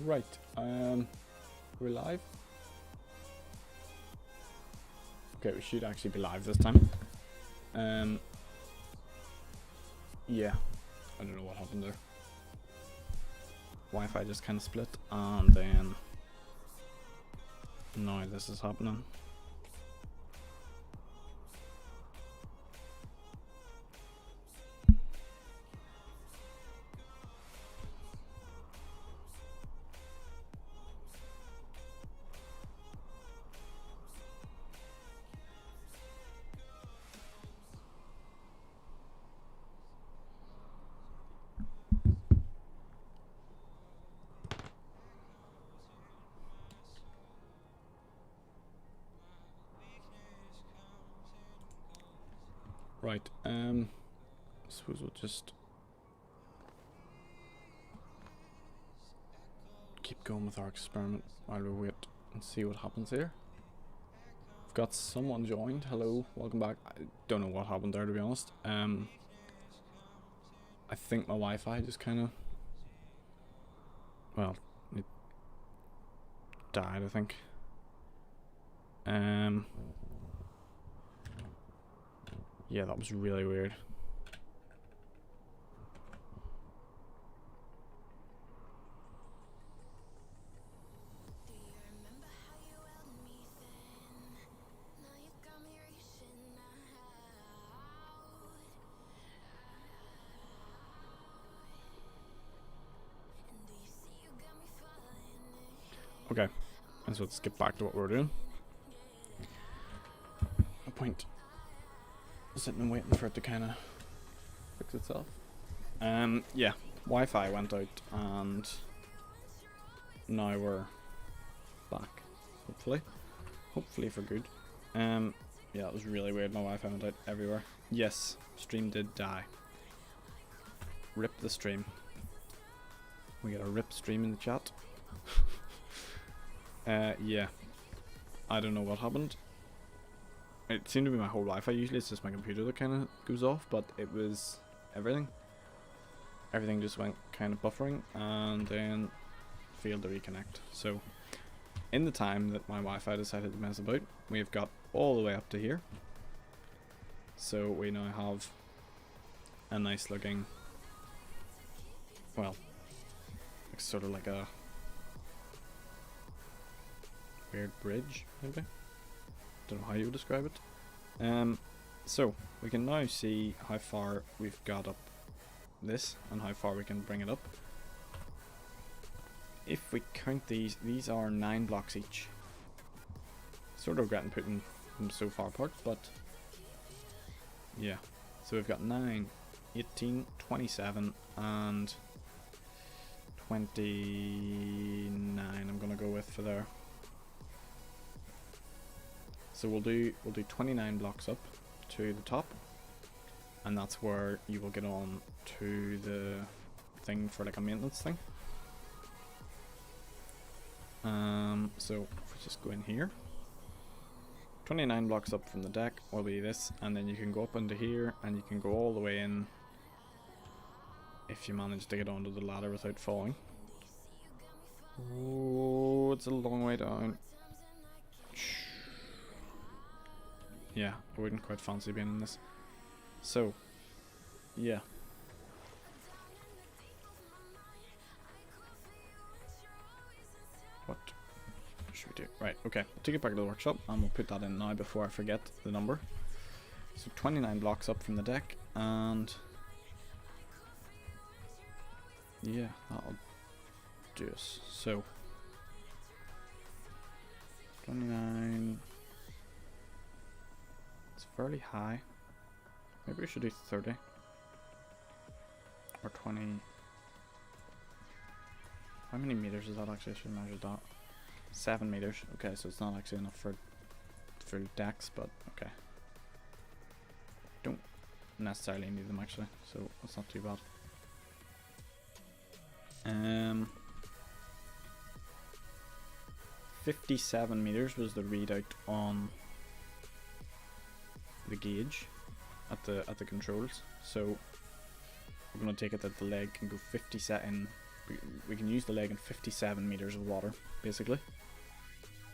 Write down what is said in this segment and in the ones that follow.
Right, we're live. Okay, we should actually be live this time. Yeah, I don't know what happened there. Wi-Fi just kind of split, and then now this is happening. Right, I suppose we'll just keep going with our experiment while we wait and see what happens here. We've got someone joined. Hello, welcome back. I don't know what happened there, to be honest. I think my Wi-Fi just kind of, well, it died, I think. Yeah, that was really weird. Okay, and so let's get back to what we're doing. No point sitting and waiting for it to kind of fix itself. Yeah, Wi-Fi went out and now we're back, hopefully for good. Yeah, it was really weird. My Wi-Fi went out everywhere. Yes, stream did die. Rip the stream. We got a rip stream in the chat. Yeah, I don't know what happened. It seemed to be my whole Wi-Fi. Usually it's just my computer that kind of goes off, but it was everything. Everything just went kind of buffering and then failed to reconnect. So in the time that my Wi-Fi decided to mess about, we've got all the way up to here. So we now have a nice looking, well, it's sort of like a weird bridge, maybe. Don't know how you would describe it. So we can now see how far we've got up this and how far we can bring it up. If we count these are 9 blocks each. Sort of regretting putting them so far apart, but yeah. So we've got 9, 18, 27 and 29 I'm gonna go with for there. So we'll do 29 blocks up to the top, and that's where you will get on to the thing for like a maintenance thing. So if we just go in here, 29 blocks up from the deck will be this, and then you can go up into here and you can go all the way in if you manage to get onto the ladder without falling. Oh, it's a long way down. Yeah, I wouldn't quite fancy being in this. So, yeah. What should we do? Right, okay. We'll take it back to the workshop and we'll put that in now before I forget the number. So 29 blocks up from the deck, and yeah, that'll do us. So 29. It's fairly high. Maybe we should do 30 or 20. How many meters is that actually? I should measure that. 7 meters. Okay, so it's not actually enough for decks, but okay. Don't necessarily need them actually, so that's not too bad. 57 meters was the readout on the gauge at the controls. So we're gonna take it that the leg can go we can use the leg in 57 meters of water, basically.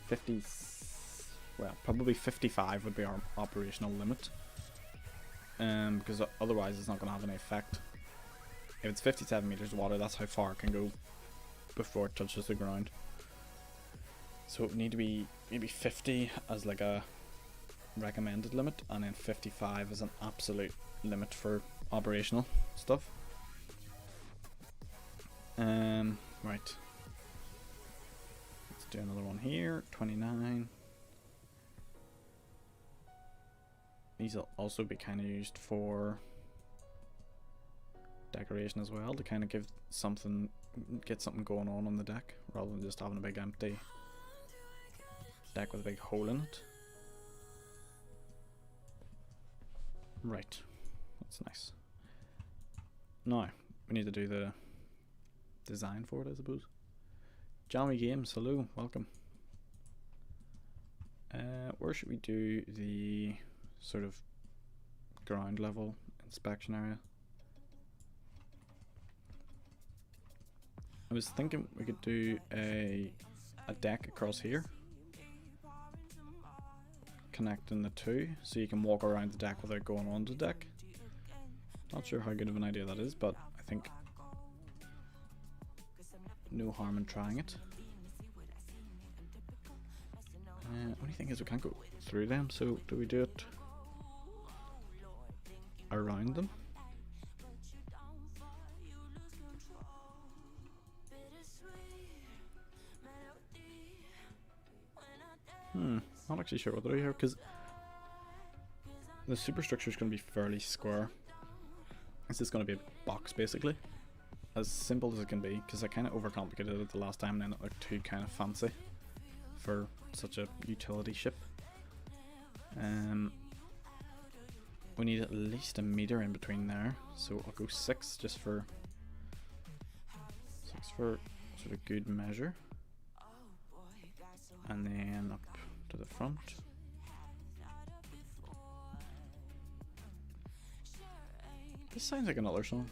50, well, probably 55 would be our operational limit. Because otherwise it's not going to have any effect. If it's 57 meters of water, that's how far it can go before it touches the ground. So it would need to be maybe 50 as like a recommended limit, and then 55 as an absolute limit for operational stuff. Right. Let's do another one here. 29. These will also be kind of used for decoration as well, to kind of give something, get something going on the deck, rather than just having a big empty deck with a big hole in it. Right, that's nice. Now we need to do the design for it, I suppose. Jammy Games, hello, welcome. Where should we do the sort of ground level inspection area? I was thinking we could do a deck across here, connecting the two, so you can walk around the deck without going on the deck. Not sure how good of an idea that is, but I think no harm in trying it. Only thing is we can't go through them, so do we do it around them? Not actually sure what to do here, because the superstructure is going to be fairly square. This is going to be a box, basically. As simple as it can be, because I kind of overcomplicated it the last time and then it looked too kind of fancy for such a utility ship. We need at least a meter in between there, so I'll go 6 just for 6 for sort of good measure, and then up to the front. This sounds like another song,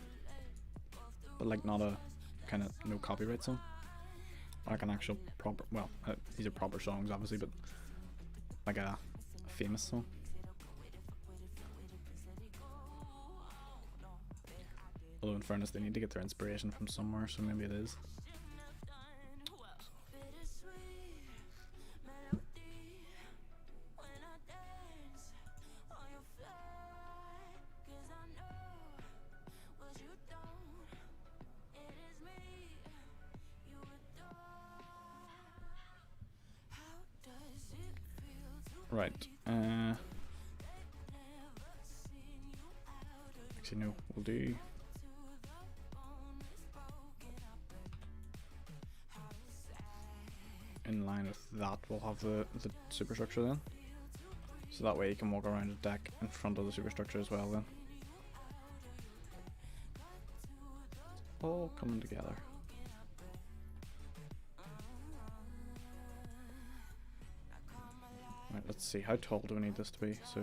but like not a kind of no copyright song, like an actual proper, well, these are proper songs obviously, but like a famous song. Although in fairness they need to get their inspiration from somewhere, so maybe it is. Right, actually no, we'll do in line with that, we'll have the superstructure then, so that way you can walk around the deck in front of the superstructure as well then. All coming together. Right, let's see, how tall do we need this to be? So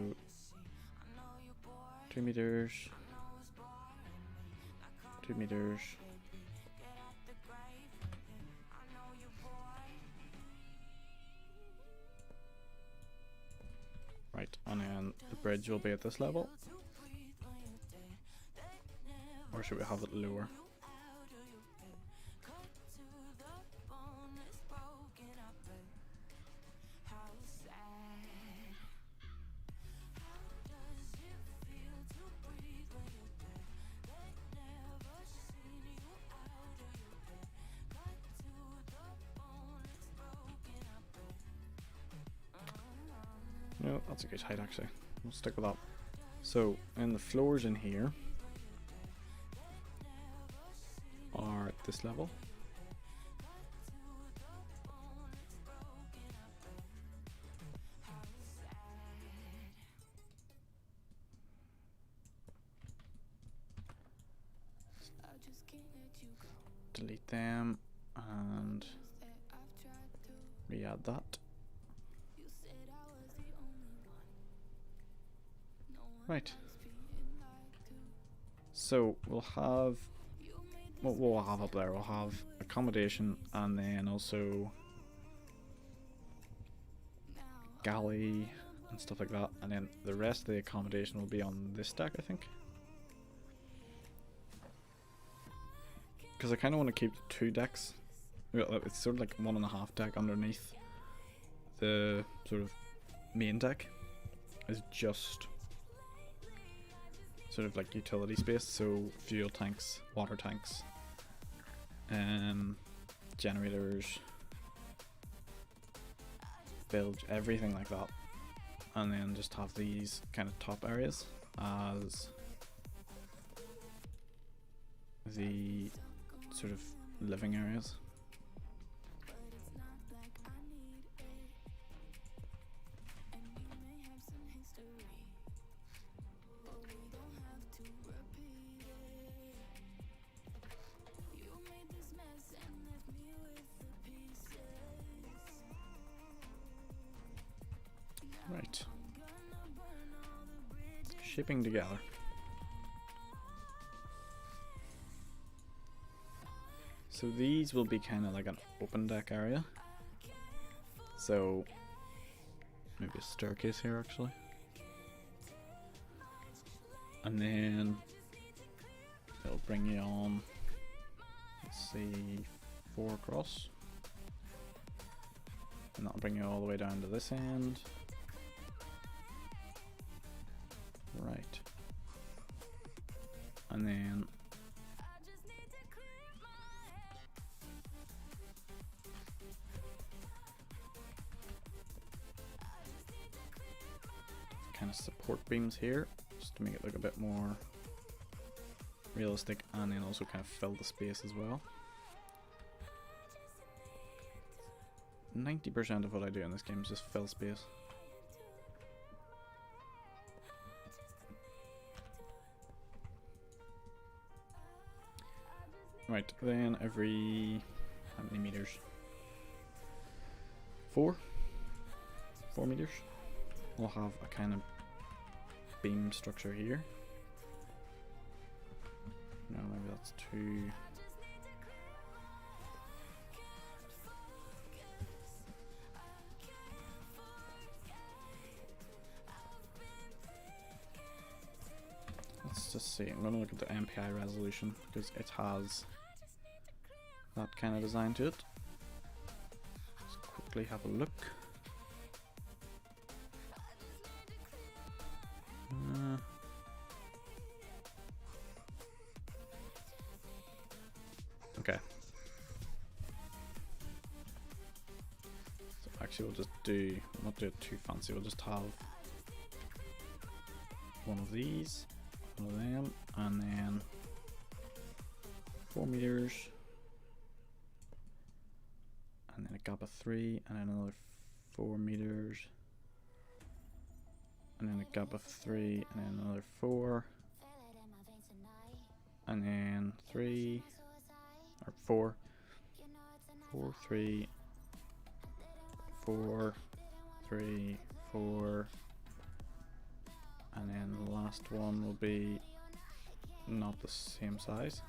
2 meters, 2 meters, right, and then the bridge will be at this level, or should we have it lower? No, that's a good height actually. We'll stick with that. So, and the floors in here are at this level. Delete them and re-add that. Right. So we'll have what we'll have up there, we'll have accommodation and then also galley and stuff like that, and then the rest of the accommodation will be on this deck, I think. Because I kind of want to keep 2 decks. It's sort of like 1.5 deck underneath the sort of main deck. Is just sort of like utility space, so fuel tanks, water tanks, generators, bilge, everything like that, and then just have these kind of top areas as the sort of living areas. Right. Shipping together. So these will be kind of like an open deck area. So maybe a staircase here actually. And then it'll bring you on, let's see, 4 across. And that'll bring you all the way down to this end. Right. And then kind of support beams here just to make it look a bit more realistic, and then also kind of fill the space as well. 90% of what I do in this game is just fill space. Right, then every, how many meters? 4 meters. We'll have a kind of beam structure here. No, maybe that's 2. Let's just see, I'm going to look at the MPI resolution because it has that kind of design to it. Let's quickly have a look. Okay. So actually we'll just not do it too fancy, we'll just have one of these, one of them, and then 4 meters, and then a gap of 3, and then another 4 meters, and then a gap of 3, and then another 4, and then 3, or 4, 4, 3, 4, 3, 4, and then the last one will be not the same size.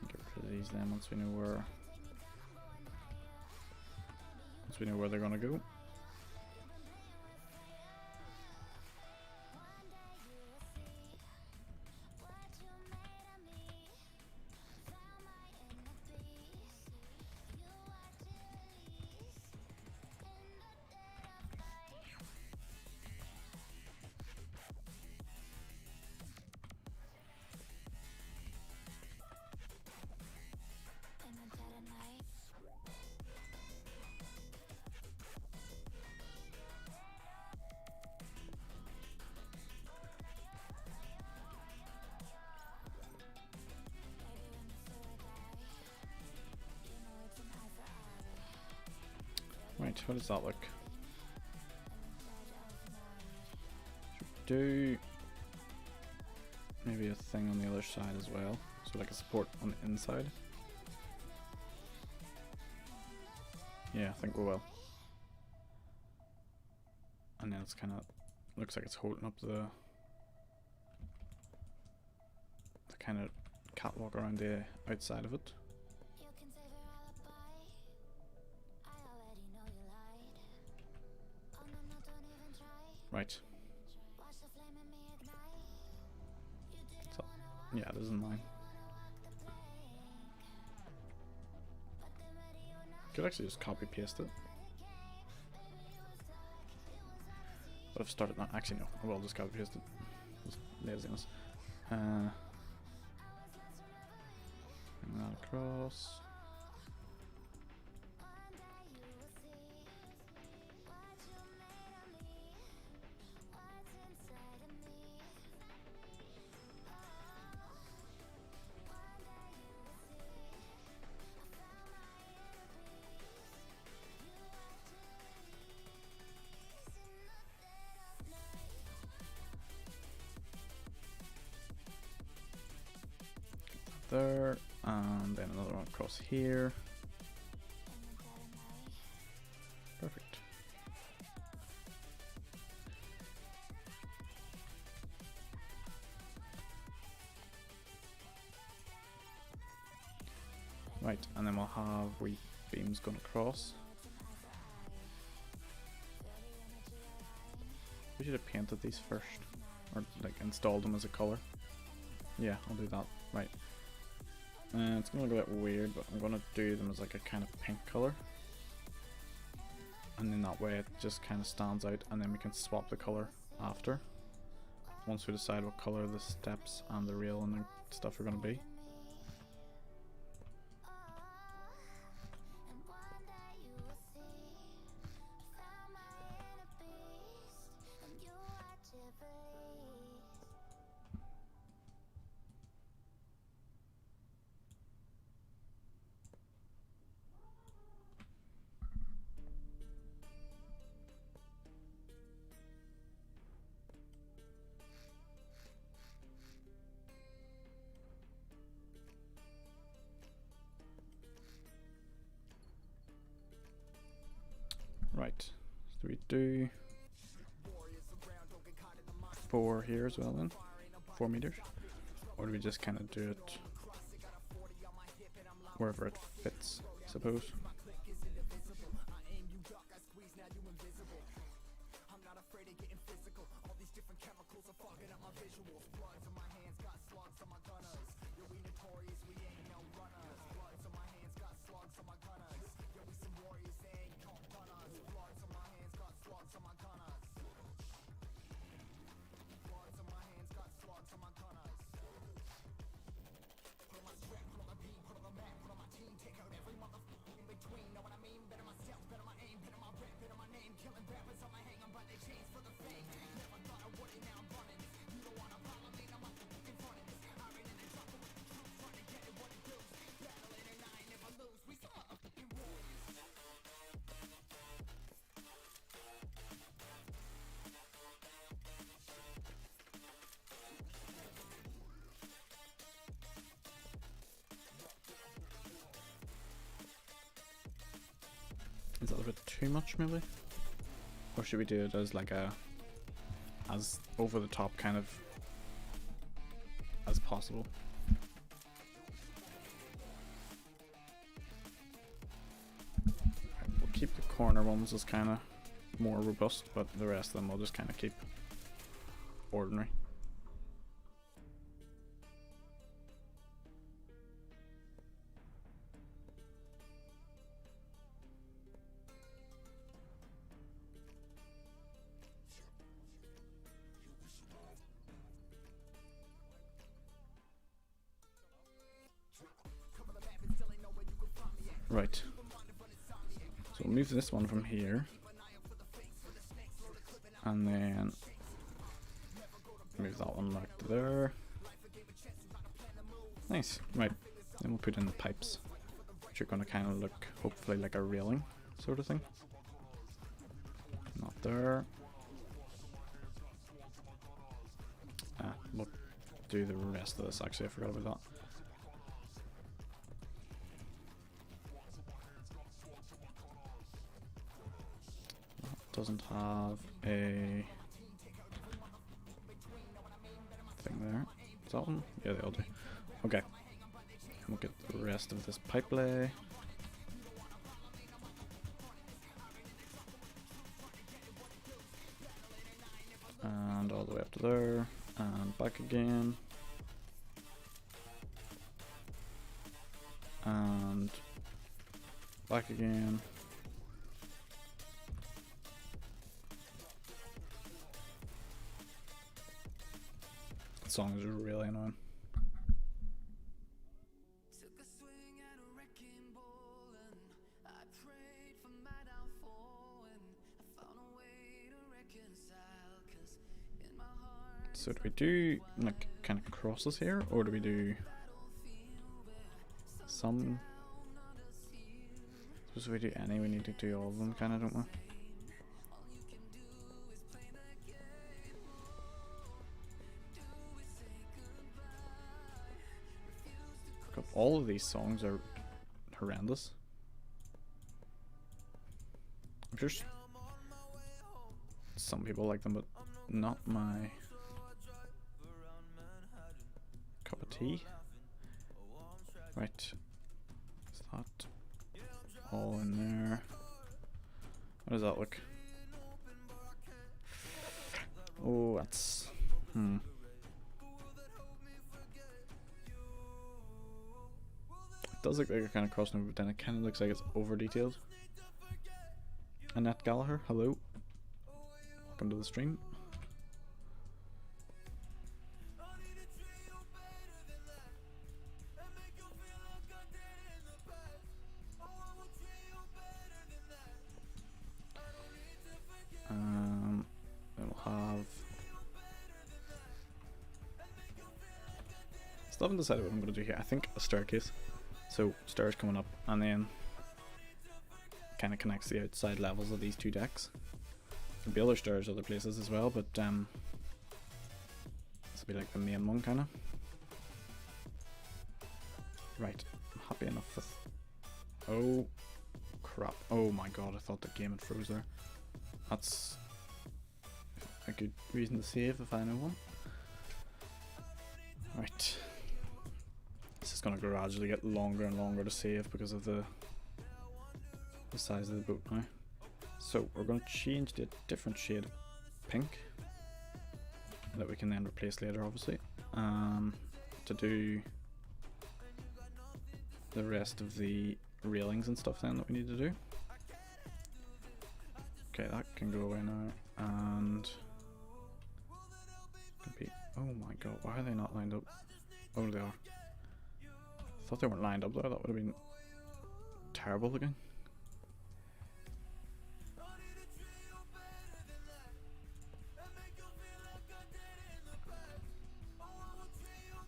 Get rid of these then once we know where they're gonna go. Right, how does that look? Should do maybe a thing on the other side as well, so like a support on the inside. Yeah, I think we will. And then it's kind of looks like it's holding up the kind of catwalk around the outside of it. Right. So, yeah, this is mine. Could actually just copy paste it. But I've started not actually no, I will just copy paste it. Just laziness. Bring that across. There, and then another one across here. Perfect. Right, and then we'll have wee beams going across. We should have painted these first, or like installed them as a color. Yeah, I'll do that. Right. It's gonna look a bit weird, but I'm gonna do them as like a kind of pink color. And then that way it just kind of stands out, and then we can swap the color after. Once we decide what color the steps and the rail and the stuff are gonna be. Right, so we do 4 here as well then, 4 meters, or do we just kind of do it wherever it fits, I suppose? Is that a bit too much maybe? Or should we do it as like a, as over the top kind of as possible? We'll keep the corner ones as kind of more robust, but the rest of them we'll just kind of keep ordinary. Right, so we'll move this one from here, and then move that one back to there. Nice, right, then we'll put in the pipes, which are going to kind of look hopefully like a railing sort of thing. Not there. We'll do the rest of this, actually I forgot about that. doesn't have a thing there. Is that one? Yeah, they all do. Okay. We'll get the rest of this pipe lay. And all the way up to there. And back again. And back again. The song is really annoying. So do we do like kind of crosses here, or do we do some? Suppose if we do any, we need to do all of them, kind of, don't we? God, all of these songs are horrendous. I'm sure some people like them, but not my cup of tea. Right, is that all in there? How does that look? Oh, that's It does look like you're kind of crossing over, but then it kind of looks like it's over detailed. Annette Gallagher, hello. Welcome to the stream. Then we'll have. Still haven't decided what I'm going to do here. I think a staircase. So stairs coming up, and then kind of connects the outside levels of these two decks. There'll be other stairs other places as well, but this will be like the main one, kind of. Right, I'm happy enough with. Oh crap! Oh my god! I thought the game had froze there. That's a good reason to save if I know one. Right. This is going to gradually get longer and longer to save because of the size of the boat now. So we're going to change to a different shade of pink that we can then replace later, obviously, to do the rest of the railings and stuff then that we need to do. Okay, that can go away now, and oh my god, why are they not lined up? Oh, they are. I thought they weren't lined up there. That would have been terrible looking.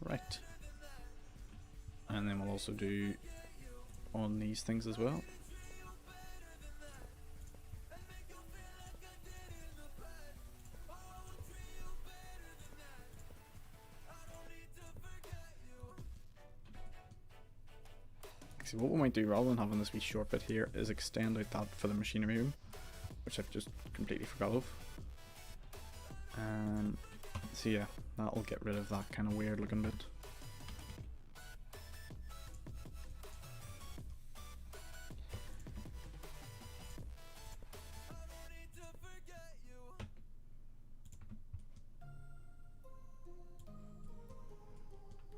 Right, and then we'll also do on these things as well. See, what we might do rather than having this wee short bit here is extend out that for the machinery room, which I've just completely forgot of. So yeah, that'll get rid of that kind of weird looking bit.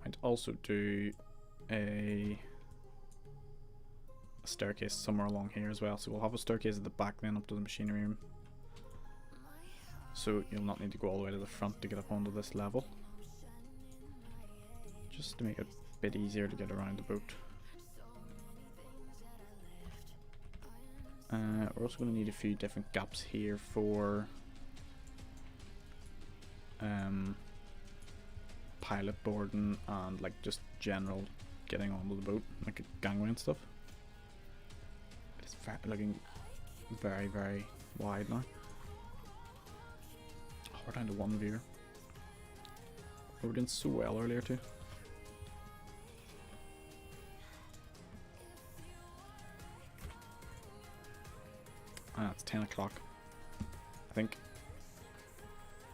I'd also do a staircase somewhere along here as well, so we'll have a staircase at the back then up to the machinery room, so you'll not need to go all the way to the front to get up onto this level, just to make it a bit easier to get around the boat. We're also going to need a few different gaps here for pilot boarding and like just general getting onto the boat, like a gangway and stuff. It's looking very, very wide now. Oh, we're down to one viewer. We were doing so well earlier too. Ah, it's 10 o'clock. think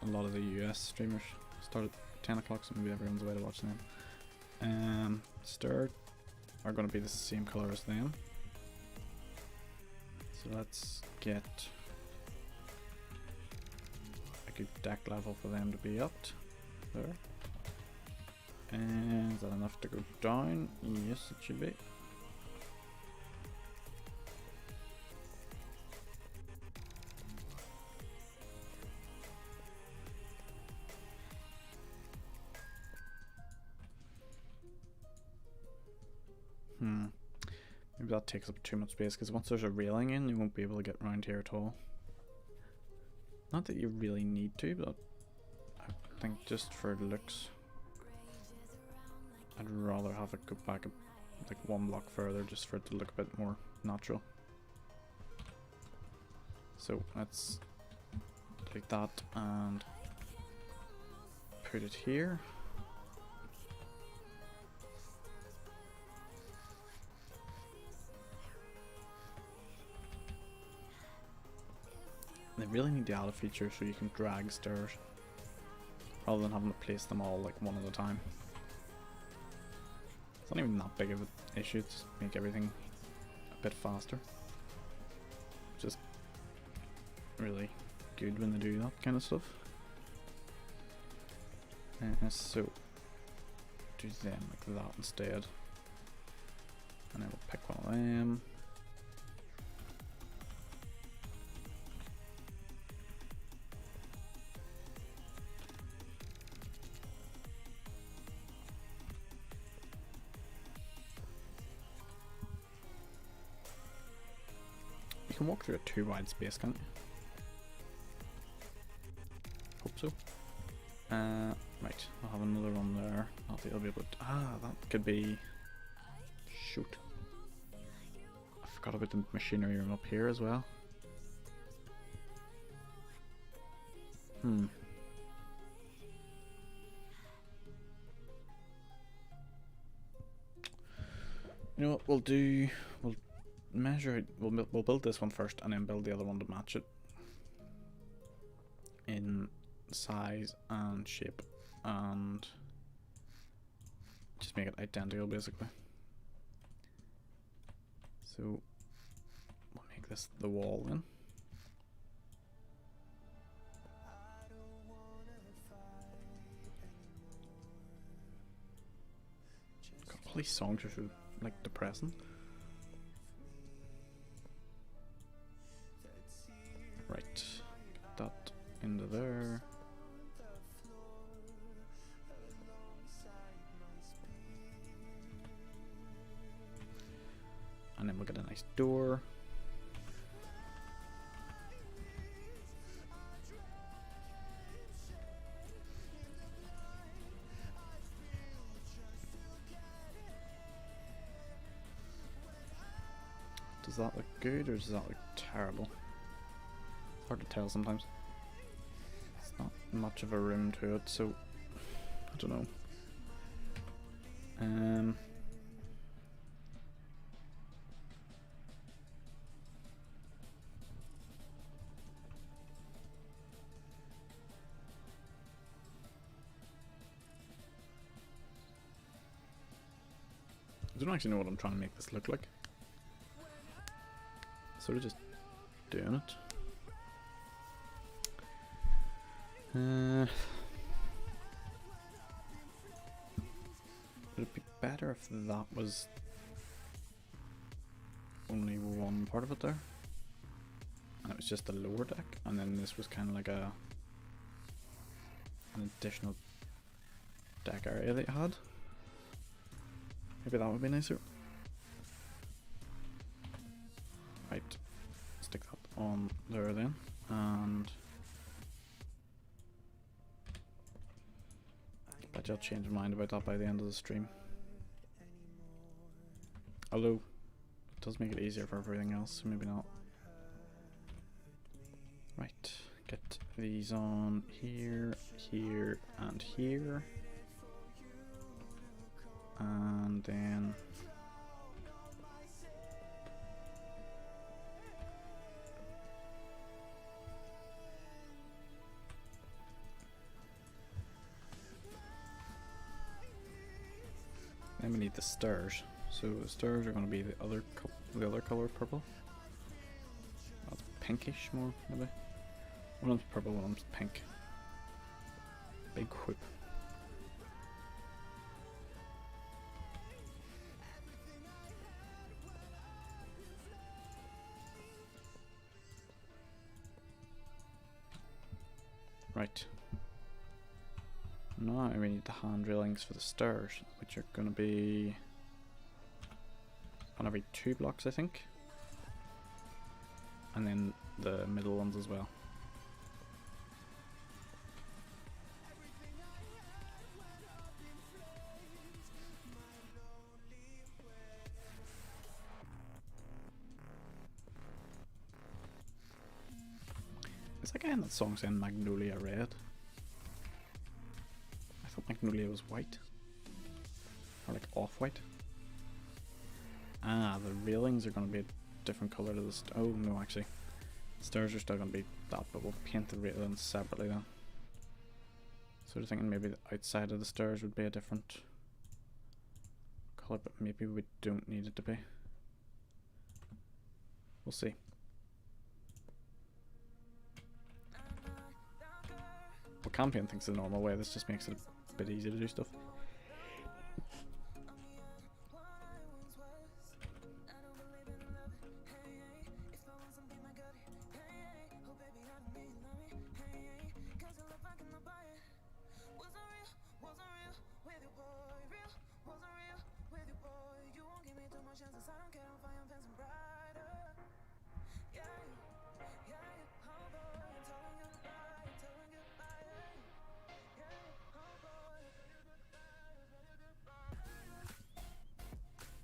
a lot of the US streamers start at 10 o'clock, so maybe everyone's away to watch them. Start are going to be the same colour as them. So let's get a good deck level for them to be up there. And is that enough to go down? Yes, it should be. Maybe that takes up too much space, because once there's a railing in, you won't be able to get around here at all. Not that you really need to, but I think just for looks, I'd rather have it go back like one block further, just for it to look a bit more natural. So let's take that and put it here. They really need to add a feature so you can drag stairs rather than having to place them all like one at a time. It's not even that big of an issue, just make everything a bit faster. Just really good when they do that kind of stuff. So do them like that instead, and I will pick one of them. You can walk through a too wide space, can't you? Hope so. Right, I'll have another one there. I'll be able to. That could be. Shoot. I forgot about the machinery room up here as well. You know what we'll do? We'll measure it. We'll build this one first, and then build the other one to match it in size and shape, and just make it identical basically. So we'll make this the wall then. God, all these songs are so like depressing. Right, get that into there. And then we'll get a nice door. Does that look good or does that look terrible? It's hard to tell sometimes. It's not much of a room to it, so I don't know. I don't actually know what I'm trying to make this look like. Sort of just doing it. Would it be better if that was only one part of it there? And it was just the lower deck, and then this was kind of like an additional deck area that you had? Maybe that would be nicer. Right, stick that on there then, and I bet you'll change my mind about that by the end of the stream. Although, it does make it easier for everything else, so maybe not. Right, get these on here, here, and here. And then Then we need the stairs. So the stairs are going to be the other color of purple. That's pinkish more, maybe. One of them's purple, one of them's pink. Big whip. Right. Now we need the hand railings for the stairs, which are going to be on every 2 blocks, I think. And then the middle ones as well. Is that guy in that song saying Magnolia Red? I thought Magnolia was white. Or like off-white. Ah, the railings are going to be a different colour to the oh no, actually. The stairs are still going to be that, but we'll paint the railings separately then. Sort of thinking maybe the outside of the stairs would be a different colour, but maybe we don't need it to be. We'll see. Well, campaign thinks the normal way, this just makes it a bit easier to do stuff.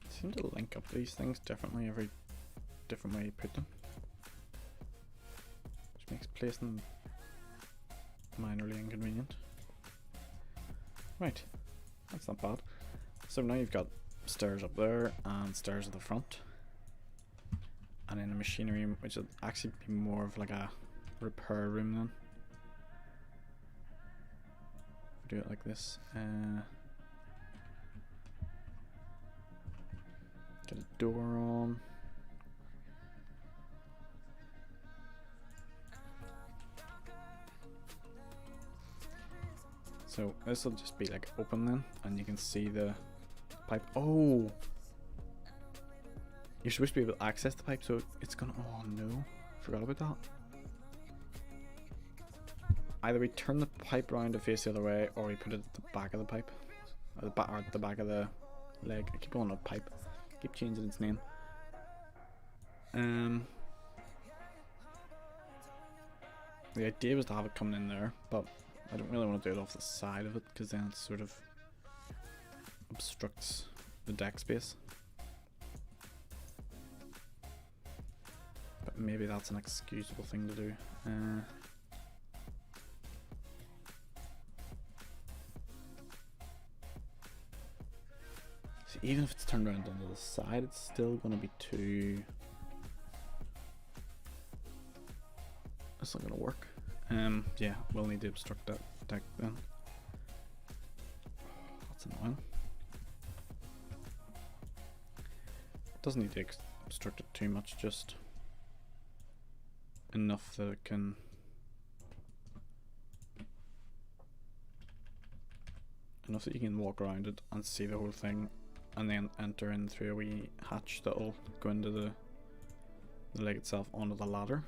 Seem to link up these things differently every different way you put them, which makes placing them minorly inconvenient. Right, that's not bad. So now you've got stairs up there and stairs at the front, and then a machinery room, which would actually be more of like a repair room then. If we do it like this. Get a door on. So this will just be like open then, and you can see the pipe. Oh! You're supposed to be able to access the pipe, so it's gonna. Oh no, forgot about that. Either we turn the pipe around to face the other way, or we put it at the back of the pipe, or the back of the leg. I keep calling it a pipe. Keep changing its name. The idea was to have it coming in there, but I don't really want to do it off the side of it because then it sort of obstructs the deck space. But maybe that's an excusable thing to do. So even if it's turned around onto the side, it's still going to be too... It's not going to work. Yeah, we'll need to obstruct that deck then. That's annoying. Doesn't need to obstruct it too much, just enough that it can... Enough that you can walk around it and see the whole thing, and then enter in through a wee hatch that'll go into the leg itself onto the ladder.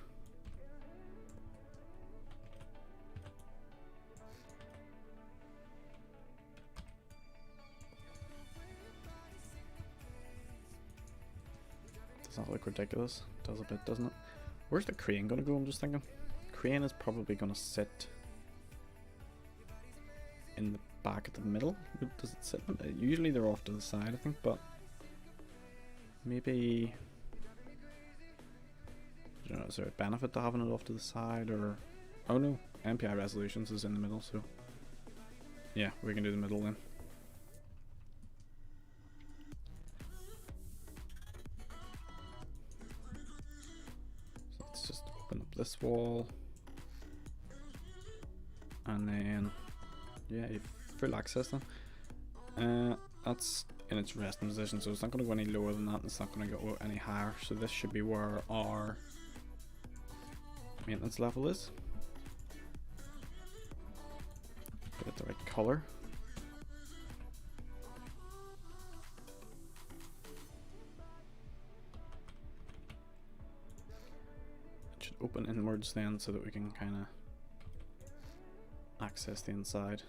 Does that look ridiculous? Does a bit, doesn't it? Where's the crane gonna go? I'm just thinking. Crane is probably gonna sit in the back at the middle. Does it sit? Usually they're off to the side, I think, but maybe, I don't know, is there a benefit to having it off to the side, or... Oh no, MPI resolutions is in the middle, so yeah, we can do the middle then. So let's just open up this wall, and then yeah, you've full access then. That's in its resting position, so it's not going to go any lower than that, and it's not going to go any higher. So this should be where our maintenance level is. Get it the right color. It should open inwards then, so that we can kind of access the inside.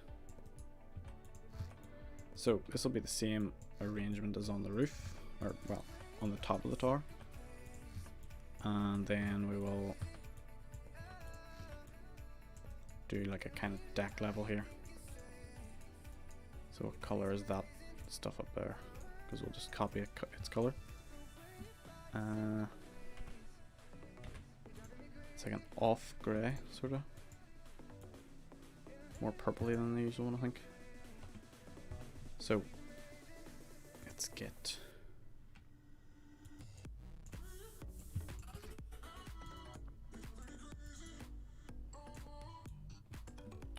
So this will be the same arrangement as on the roof, or well, on the top of the tower. And then we will do like a kind of deck level here. So what color is that stuff up there? Because we'll just copy its color. It's like an off grey, sort of. More purpley than the usual one, I think. So let's get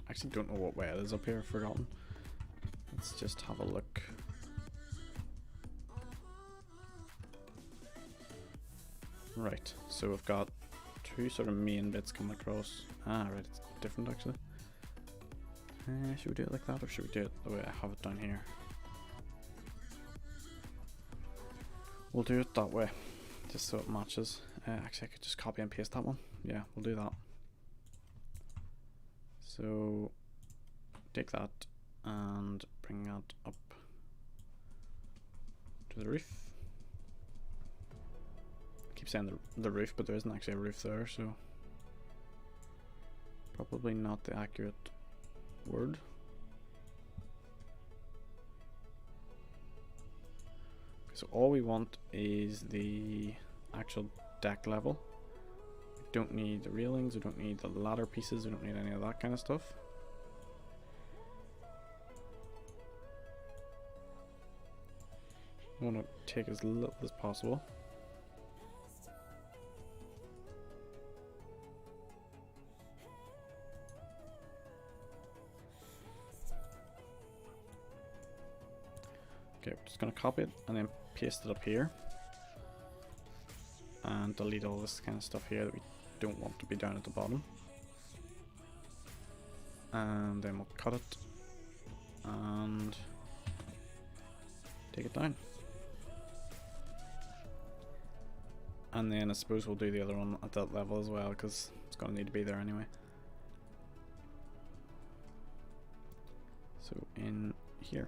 actually don't know what way it is up here, I've forgotten. Let's just have a look. Right, so we've got two sort of main bits coming across. Ah, right, it's different actually. Should we do it like that, or should we do it the way I have it down here? We'll do it that way, just so it matches. Actually, I could just copy and paste that one. Yeah, we'll do that. So, take that and bring that up to the roof. I keep saying the roof, but there isn't actually a roof there, so probably not the accurate word. So all we want is the actual deck level. We don't need the railings, we don't need the ladder pieces, we don't need any of that kind of stuff. We want to take as little as possible. Okay, we're just going to copy it and then paste it up here. And delete all this kind of stuff here that we don't want to be down at the bottom. And then we'll cut it and take it down. And then I suppose we'll do the other one at that level as well, because it's going to need to be there anyway. So in here.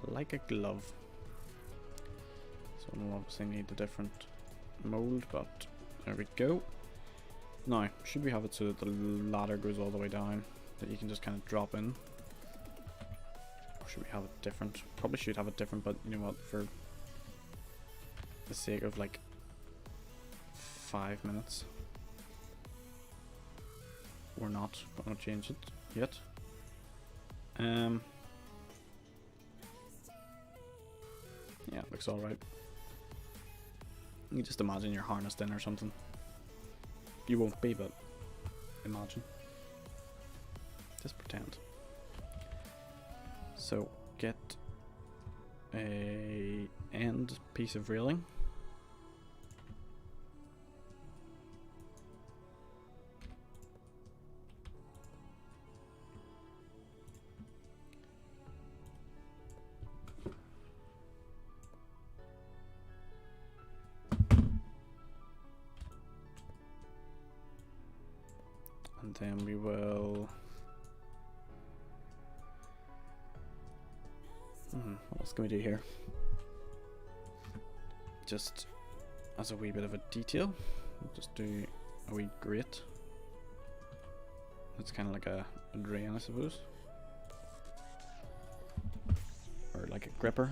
Like a glove. So we'll obviously need a different mold, but there we go. Now, should we have it so that the ladder goes all the way down, that you can just kind of drop in? Or should we have it different? Probably should have it different, but you know what, for the sake of like 5 minutes, we're not going to change it yet. Yeah, it looks alright. You just imagine you're harnessed in or something. You won't be, but imagine. Just pretend. So, get a end piece of railing. And then we will... what else can we do here? Just as a wee bit of a detail, we'll just do a wee grate. It's kind of like a drain, I suppose. Or like a gripper.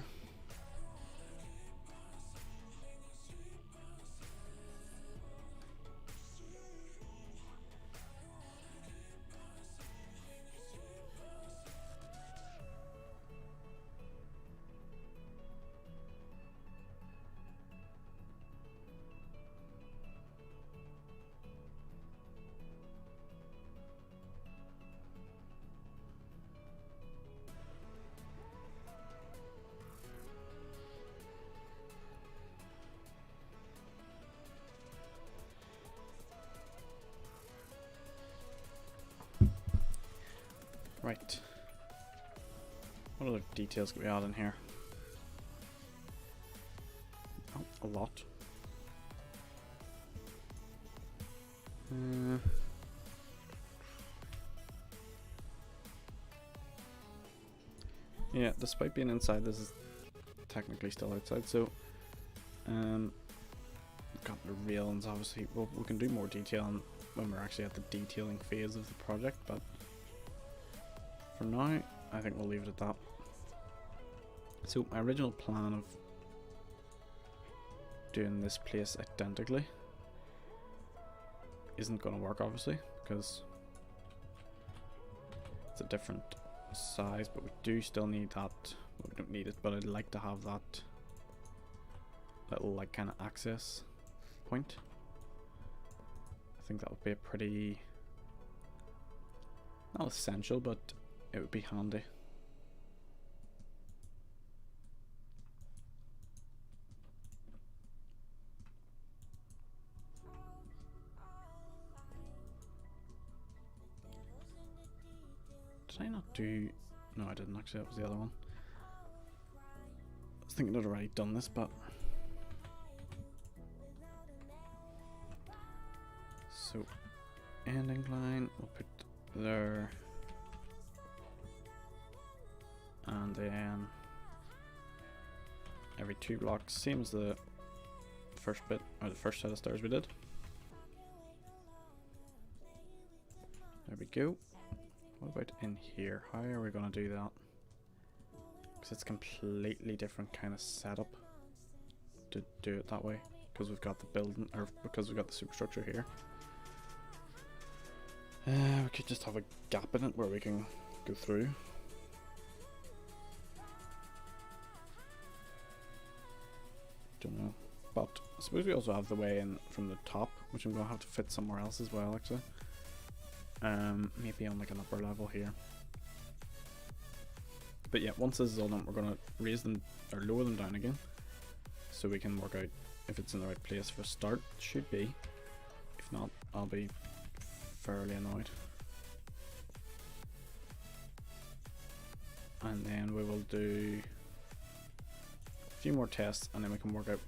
Right. What other details can we add in here? Oh, a lot. Yeah, despite being inside, this is technically still outside, so got the railings obviously. Well, we can do more detail when we're actually at the detailing phase of the project, but for now I think we'll leave it at that. So my original plan of doing this place identically isn't going to work, obviously, because it's a different size, but we do still need that. Well, we don't need it, but I'd like to have that little like kind of access point. I think that would be a pretty, not essential, but it would be handy. Did I not do... No, I didn't actually, that was the other one. I was thinking I'd already done this, but... So, ending line, we'll put there. And then every 2 blocks, same as the first bit, or the first set of stairs we did. There we go. What about in here? How are we going to do that? Because it's completely different kind of setup to do it that way. Because we've got the building, or because we've got the superstructure here. We could just have a gap in it where we can go through. Don't know. But I suppose we also have the way in from the top, which I'm going to have to fit somewhere else as well, actually. Maybe on like an upper level here. But yeah, once this is all done, we're going to raise them or lower them down again, so we can work out if it's in the right place for a start. Should be. If not, I'll be fairly annoyed. And then we will do a few more tests, and then we can work out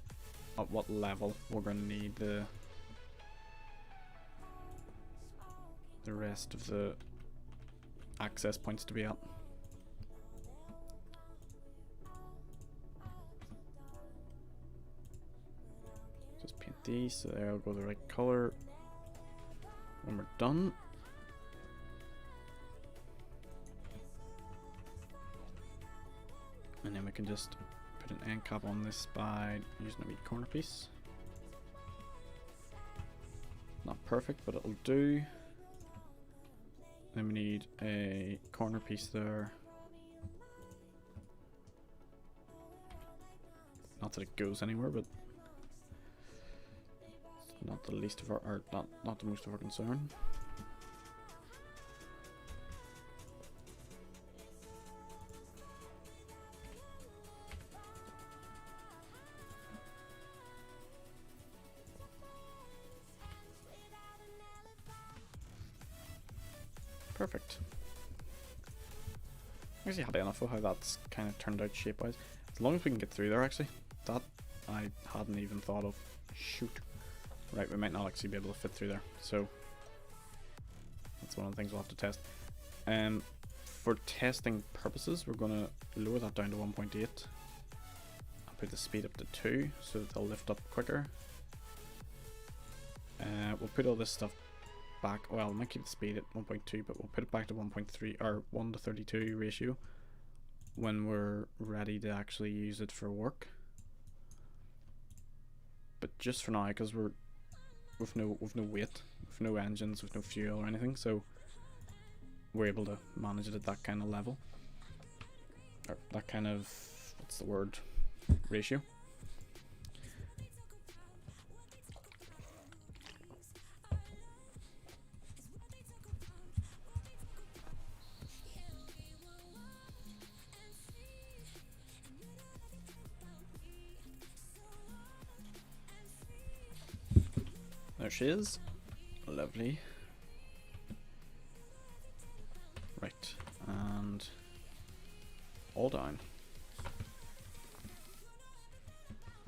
at what level we're going to need the rest of the access points to be at. Just paint these so they'll go the right color when we're done. And then we can just put an end cap on this by using a wee corner piece. Not perfect, but it'll do. Then we need a corner piece there. Not that it goes anywhere, but it's not the least of our, or not the most of our concern. Perfect. I'm actually happy enough with how that's kind of turned out shape-wise. As long as we can get through there, actually. That I hadn't even thought of. Shoot. Right, we might not actually be able to fit through there. So, that's one of the things we'll have to test. For testing purposes, we're going to lower that down to 1.8. I'll put the speed up to 2 so that they'll lift up quicker. We'll put all this stuff back. Well, I might keep the speed at 1.2, but we'll put it back to 1.3 or 1 to 32 ratio when we're ready to actually use it for work. But just for now, because we're with no weight, with no engines, with no fuel or anything, so we're able to manage it at that kind of level, or that kind of, what's the word, ratio. There she is. Lovely. Right. fall down.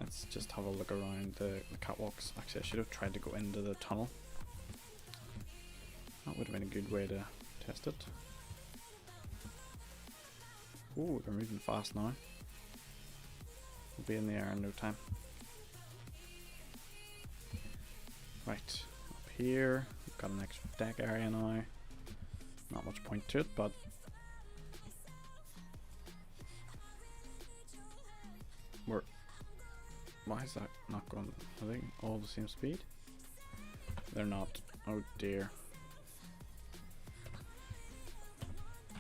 Let's just have a look around the catwalks. Actually, I should have tried to go into the tunnel. That would have been a good way to test it. Ooh, they're moving fast now. We'll be in the air in no time. Right, up here, we've got an extra deck area now. Not much point to it, but why is that not going? Are they all the same speed? They're not. Oh dear.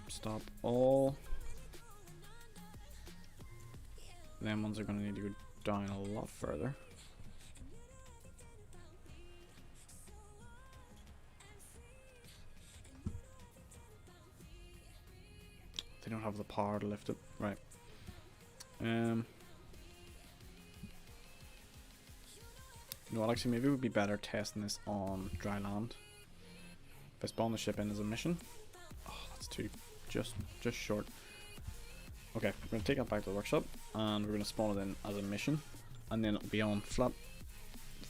Stop all. Them ones are going to need to go down a lot further. They don't have the power to lift it. Right. You know what, actually maybe it would be better testing this on dry land. If I spawn the ship in as a mission. Oh, that's too just short. Okay, we're gonna take it back to the workshop and we're gonna spawn it in as a mission, and then it'll be on flat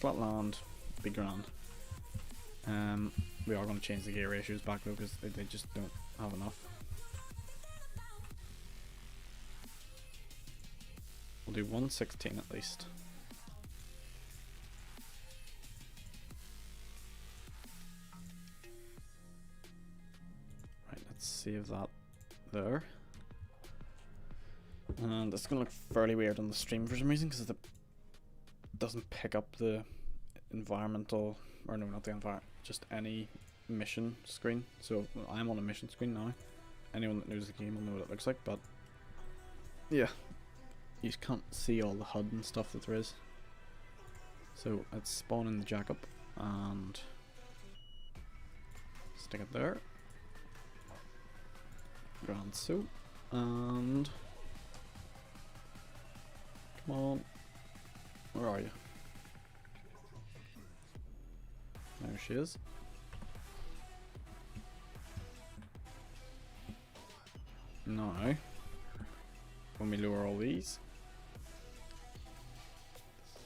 land, be grand. We are gonna change the gear ratios back though because they just don't have enough. We'll do 116 at least. Right, let's save that there. And it's going to look fairly weird on the stream for some reason because it doesn't pick up the environmental, or no, not the environment, just any mission screen. So I'm on a mission screen now. Anyone that knows the game will know what it looks like, but yeah, you just can't see all the HUD and stuff that there is. So let's spawn in the jack up and stick it there. Grand so, and come on, where are you? There she is. Now, when we lower all these,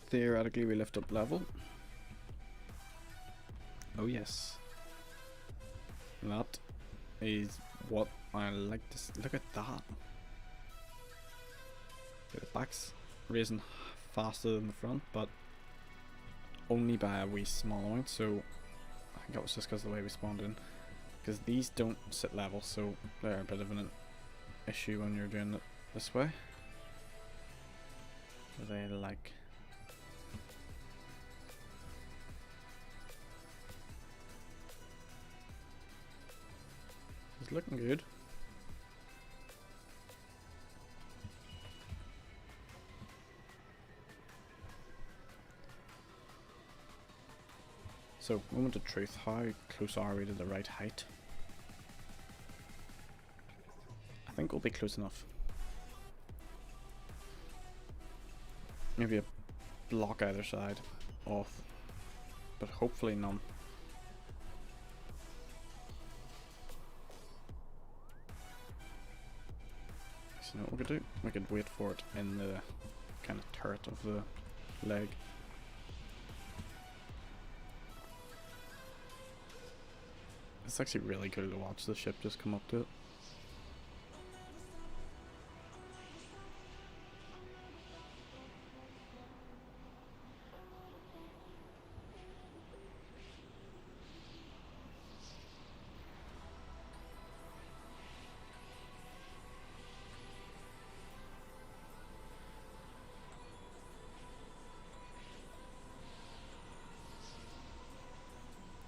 theoretically we lift up level. Oh yes, that is what I like to see. Look at that. The back's raising faster than the front, but only by a wee small amount, so I think that was just because of the way we spawned in, because these don't sit level, so they're a bit of an issue when you're doing it this way. They like it's looking good. So, moment of truth, how close are we to the right height? I think we'll be close enough. Maybe a block either side off, but hopefully none. So you know what we could do? We could wait for it in the kind of turret of the leg. It's actually really cool to watch the ship just come up to it.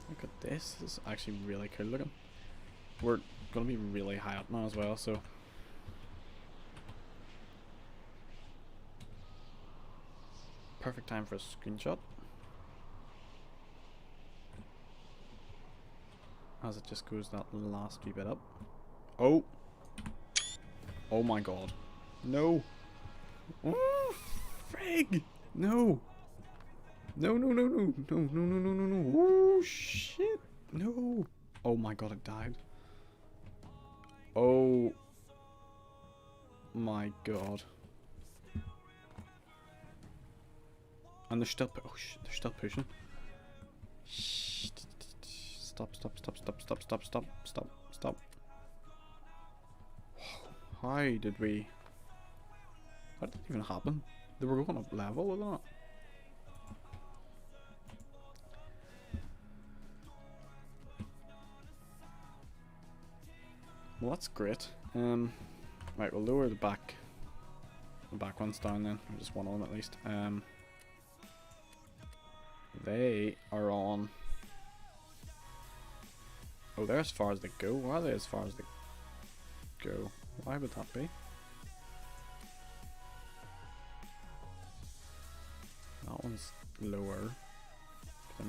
Look at this. This is actually really cool looking. We're gonna be really high up now as well, so perfect time for a screenshot. As it just goes that last wee bit up. Oh! Oh my god. No! Oh, frig! No! No, no, no, no, no, no, no, no, no, no. Oh, shit. No. Oh my god, it died. Oh my my god. And they're still they're still pushing. Stop, stop, stop, stop, stop, stop, stop, stop, stop. How did we... How did that even happen? They were going up level, were they not? Well, that's great. Right, we'll lower the back ones down then. Or just one of them at least. They are on... Oh, they're as far as they go. Why are they as far as they go? Why would that be? That one's lower. Do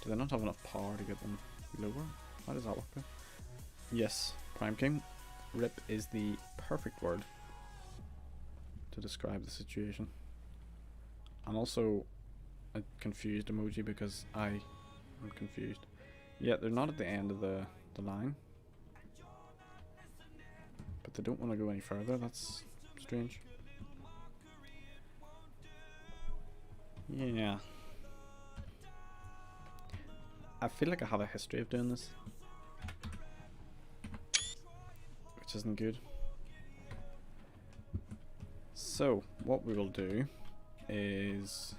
they not have enough power to get them lower? How does that work then? Yes, Prime King. RIP is the perfect word to describe the situation. And also a confused emoji because I am confused. Yeah, they're not at the end of the line. But they don't want to go any further, that's strange. Yeah. I feel like I have a history of doing this, which isn't good. So, what we will do is...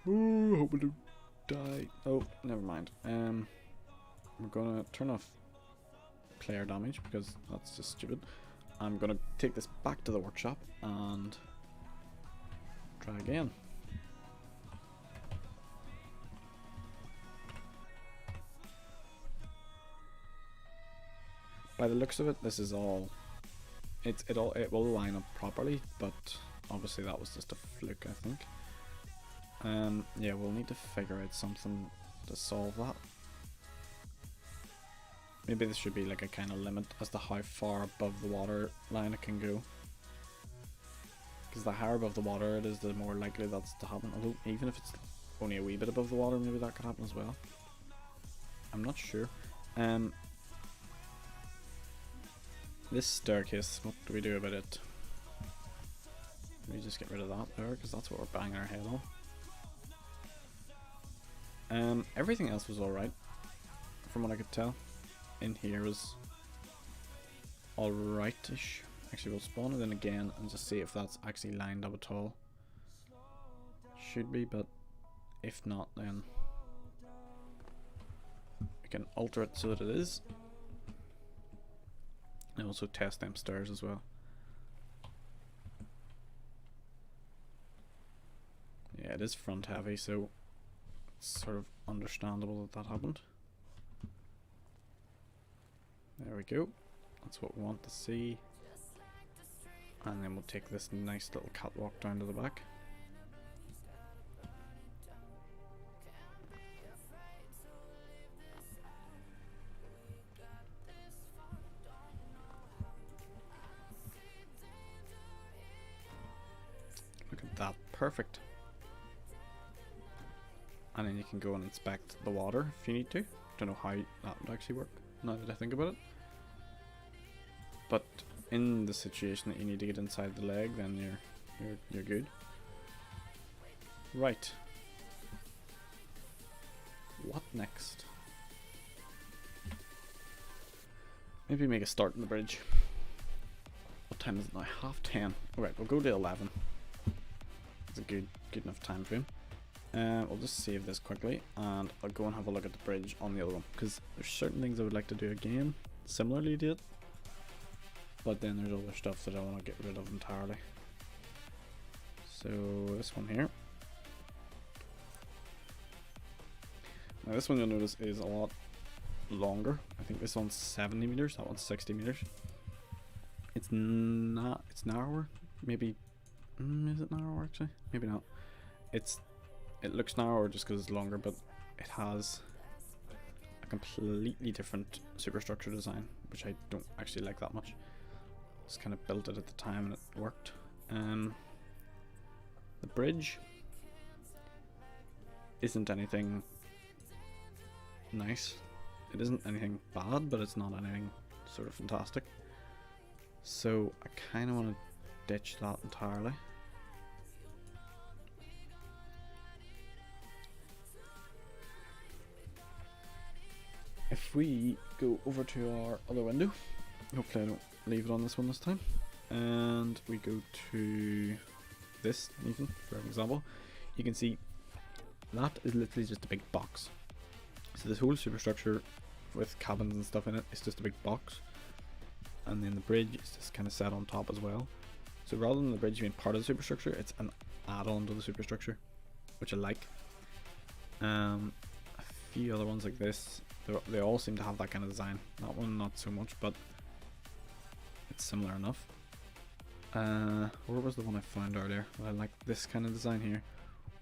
Ooh, hope we don't die. Oh, never mind. We're gonna turn off player damage because that's just stupid. I'm gonna take this back to the workshop and try again. By the looks of it, this is all. It will line up properly, but obviously that was just a fluke, I think. Yeah, we'll need to figure out something to solve that. Maybe this should be like a kind of limit as to how far above the water line it can go. Because the higher above the water it is, the more likely that's to happen. Although, even if it's only a wee bit above the water, maybe that could happen as well. I'm not sure. This staircase, what do we do about it? We just get rid of that there, because that's what we're banging our head on. Everything else was alright, from what I could tell. In here was alright-ish. Actually, we'll spawn it in again and just see if that's actually lined up at all. Should be, but if not, then we can alter it so that it is. And also test them stairs as well. Yeah, it is front heavy, so it's sort of understandable that that happened. There we go. That's what we want to see. And then we'll take this nice little catwalk down to the back. Look at that, perfect. And then you can go and inspect the water if you need to. Don't know how that would actually work, now that I think about it. But in the situation that you need to get inside the leg, then you're good. Right. What next? Maybe make a start in the bridge. What time is it now? 10:30. Alright, we'll go to 11. It's a good enough time frame. We'll just save this quickly and I'll go and have a look at the bridge on the other one, because there's certain things I would like to do again similarly to it, but then there's other stuff that I want to get rid of entirely. So this one here. Now this one you'll notice is a lot longer. I think this one's 70 meters, that one's 60 meters. It's narrower, maybe. Is it narrower actually? Maybe not. It looks narrower just because it's longer, but it has a completely different superstructure design, which I don't actually like that much. Just kind of built it at the time and it worked. The bridge isn't anything nice. it isn't anything bad, but it's not anything sort of fantastic. So I kind of want to ditch that entirely. If we go over to our other window, hopefully I don't leave it on this one this time, and we go to this even for an example, you can see that is literally just a big box. So this whole superstructure with cabins and stuff in it is just a big box, and then the bridge is just kind of set on top as well. So rather than the bridge being part of the superstructure, it's an add-on to the superstructure, which I like. A few other ones like this, they all seem to have that kind of design. That one not so much, but it's similar enough. Where was the one I found earlier? I like this kind of design here,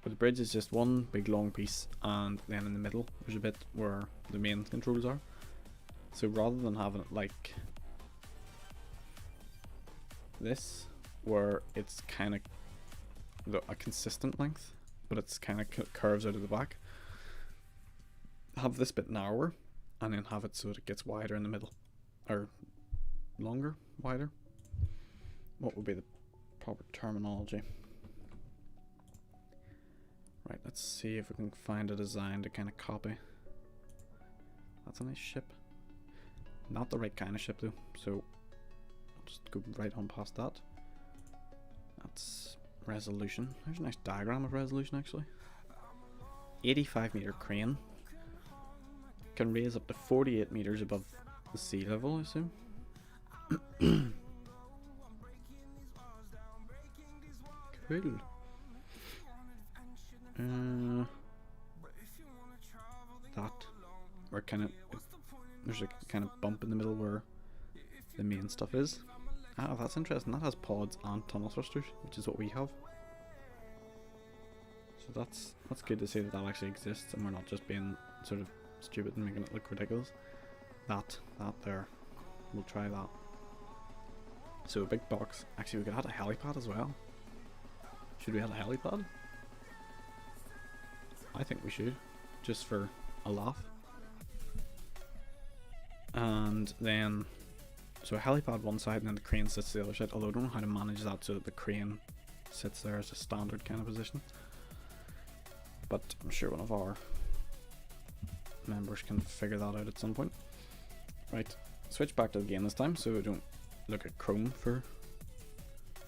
where the bridge is just one big long piece, and then in the middle there's a bit where the main controls are. So rather than having it like this, where it's kind of a consistent length, but it's kind of curves out of the back, have this bit narrower, and then have it so that it gets wider in the middle, or longer, wider. What would be the proper terminology? Right, let's see if we can find a design to kind of copy. That's a nice ship. Not the right kind of ship though, so I'll just go right on past that. That's resolution. There's a nice diagram of resolution actually. 85-meter crane. Can raise up to 48 meters above the sea level, I assume. Cool. That, or kind of, there's a kind of bump in the middle where the main stuff is. Ah, that's interesting. That has pods and tunnel thrusters, which is what we have. So that's good to see that that actually exists, and we're not just being sort of stupid and making it look ridiculous. That there, we'll try that. So a big box. Actually, we could add a helipad as well. Should we add a helipad? I think we should, just for a laugh. And then, so a helipad one side and then the crane sits the other side, although I don't know how to manage that so that the crane sits there as a standard kind of position. But I'm sure one of our members can figure that out at some point. Right, switch back to the game this time so we don't look at Chrome for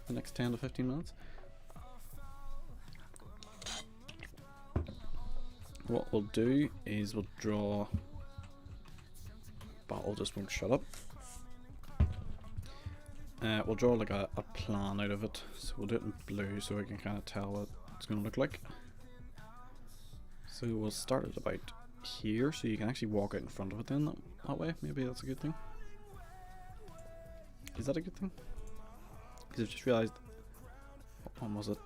the next 10 to 15 minutes. What we'll do is we'll draw, Battle just won't shut up. We'll draw like a plan out of it, so we'll do it in blue so we can kind of tell what it's going to look like. So we'll start it about here, so you can actually walk out in front of it then that way. Maybe that's a good thing. Is that a good thing? Because I've just realised, what one was it?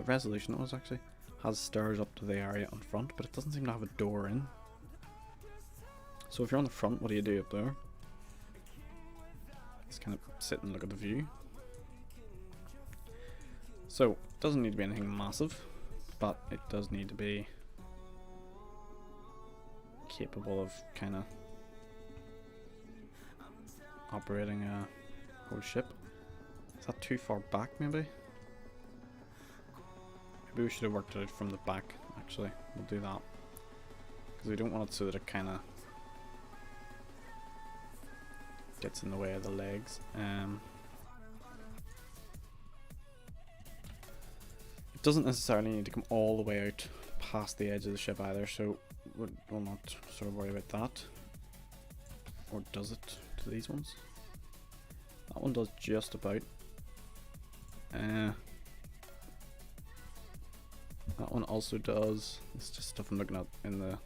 Resolution it was actually. Has stairs up to the area in front, but it doesn't seem to have a door in. So if you're on the front, what do you do up there? Just kind of sit and look at the view. So it doesn't need to be anything massive, but it does need to be capable of kind of operating a whole ship. Is that too far back maybe? Maybe we should have worked it out from the back actually. We'll do that. Because we don't want it so that it kind of gets in the way of the legs. It doesn't necessarily need to come all the way out past the edge of the ship either, so we'll not sort of worry about that. Or does it to these ones? That one does just about. That one also does. It's just stuff I'm looking at in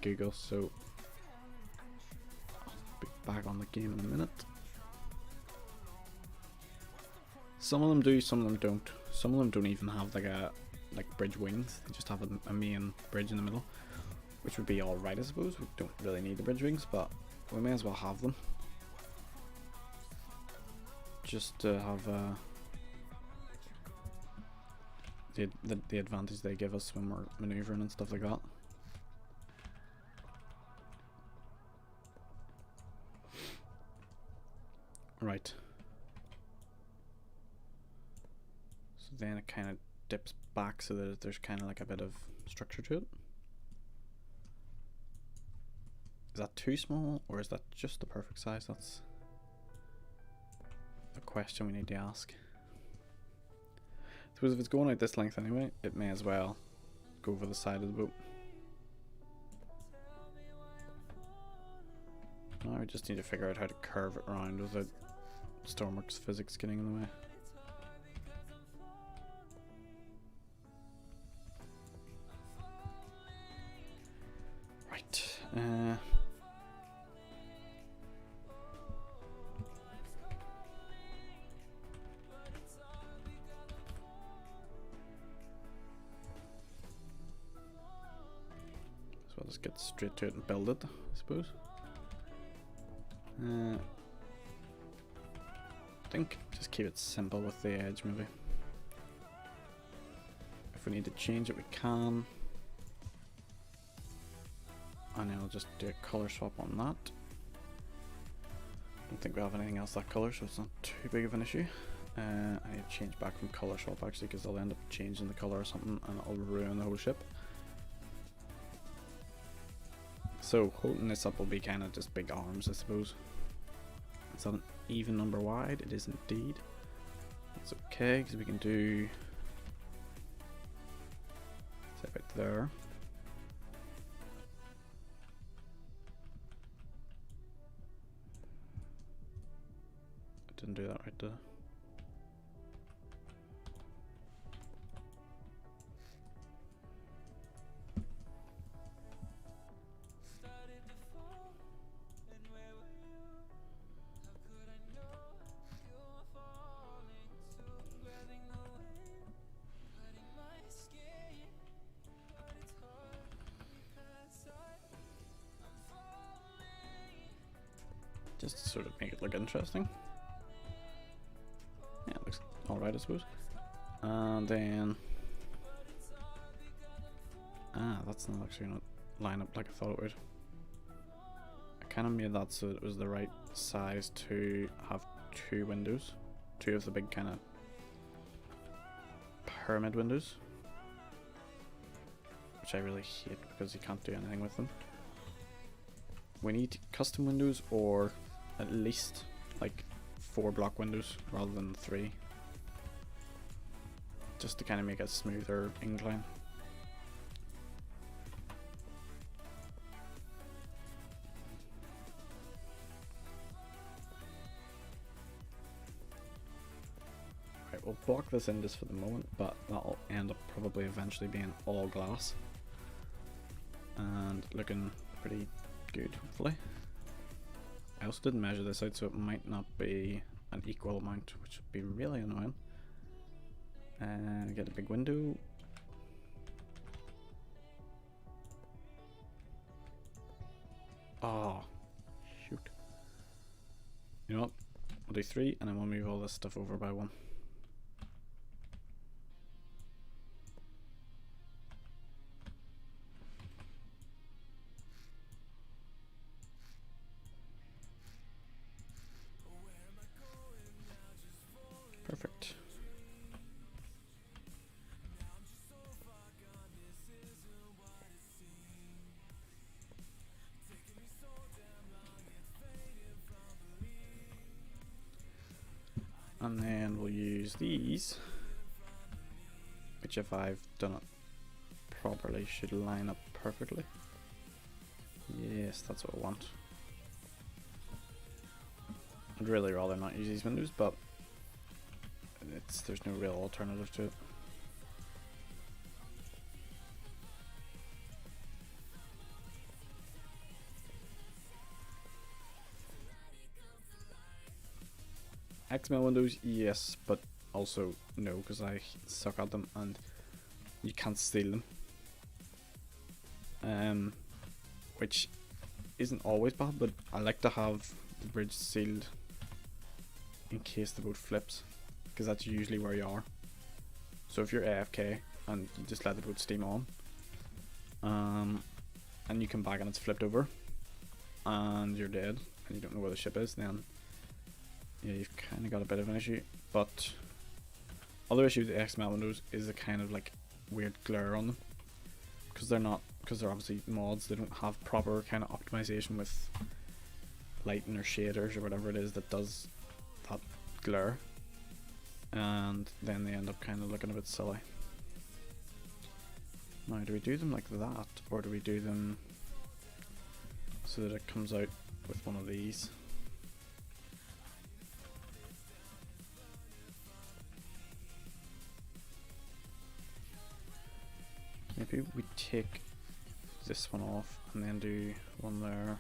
Google, so I'll be back on the game in a minute. Some of them do, some of them don't. Some of them don't even have like bridge wings. They just have a main bridge in the middle, which would be alright I suppose. We don't really need the bridge wings, but we may as well have them. Just to have the advantage they give us when we're maneuvering and stuff like that. Right. So then it kind of dips back so that there's kind of like a bit of structure to it. Is that too small, or is that just the perfect size? That's the question we need to ask. I suppose if it's going out this length anyway, it may as well go over the side of the boat. Now we just need to figure out how to curve it around without Stormworks physics getting in the way. Right. So I'll just get straight to it and build it, I suppose. I think just keep it simple with the edge maybe. If we need to change it, we can. And then I'll just do a colour swap on that. Don't think we have anything else that colour, so it's not too big of an issue. I need to change back from colour swap actually, because I'll end up changing the colour or something and it'll ruin the whole ship. So holding this up will be kind of just big arms, I suppose. Is that an even number wide? It is indeed. That's okay, because we can do, say about there. I didn't do that right there. Just to sort of make it look interesting. Yeah, it looks alright, I suppose. And then... that's not actually going to line up like I thought it would. I kind of made that so that it was the right size to have two windows. Two of the big kind of pyramid windows. Which I really hate because you can't do anything with them. We need custom windows, or at least like 4 block windows rather than 3, just to kind of make a smoother incline. Right, we'll block this in just for the moment, but that'll end up probably eventually being all glass and looking pretty good, hopefully. I also didn't measure this out, so it might not be an equal amount, which would be really annoying. And get a big window. Oh, shoot. You know what? We'll do 3 and then we'll move all this stuff over by 1. Perfect. And then we'll use these, which if I've done it properly should line up perfectly. Yes, that's what I want. I'd really rather not use these windows, but there's no real alternative to it. XML windows, yes, but also no, because I suck at them and you can't steal them. Which isn't always bad, but I like to have the bridge sealed in case the boat flips, because that's usually where you are. So if you're AFK and you just let the boat steam on, and you come back and it's flipped over and you're dead and you don't know where the ship is, then yeah, you've kind of got a bit of an issue. But other issue with the XML windows is a kind of like weird glare on them, because they're obviously mods. They don't have proper kind of optimization with lighting or shaders or whatever it is that does that glare, and then they end up kind of looking a bit silly. Now, do we do them like that, or do we do them so that it comes out with one of these? Maybe we take this one off and then do one there,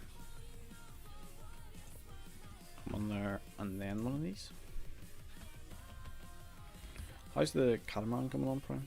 and then one of these. How's the catamaran coming on, Prime?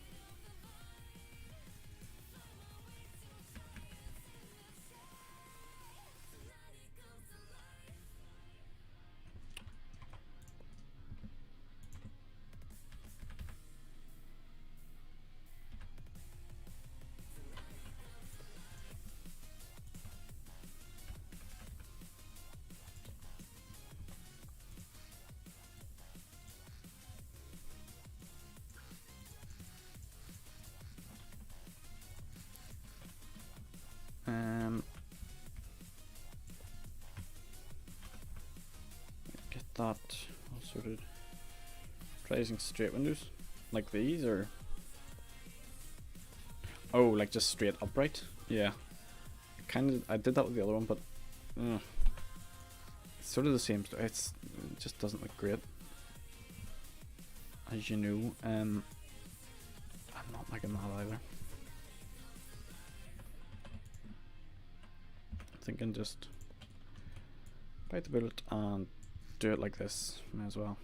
Get that all sorted. Try using straight windows like these, or oh, like just straight upright. Yeah, I did that with the other one, but it's sort of the same. It just doesn't look great, as you know. I'm not liking that either. Thinking just bite the bullet and do it like this. May as well.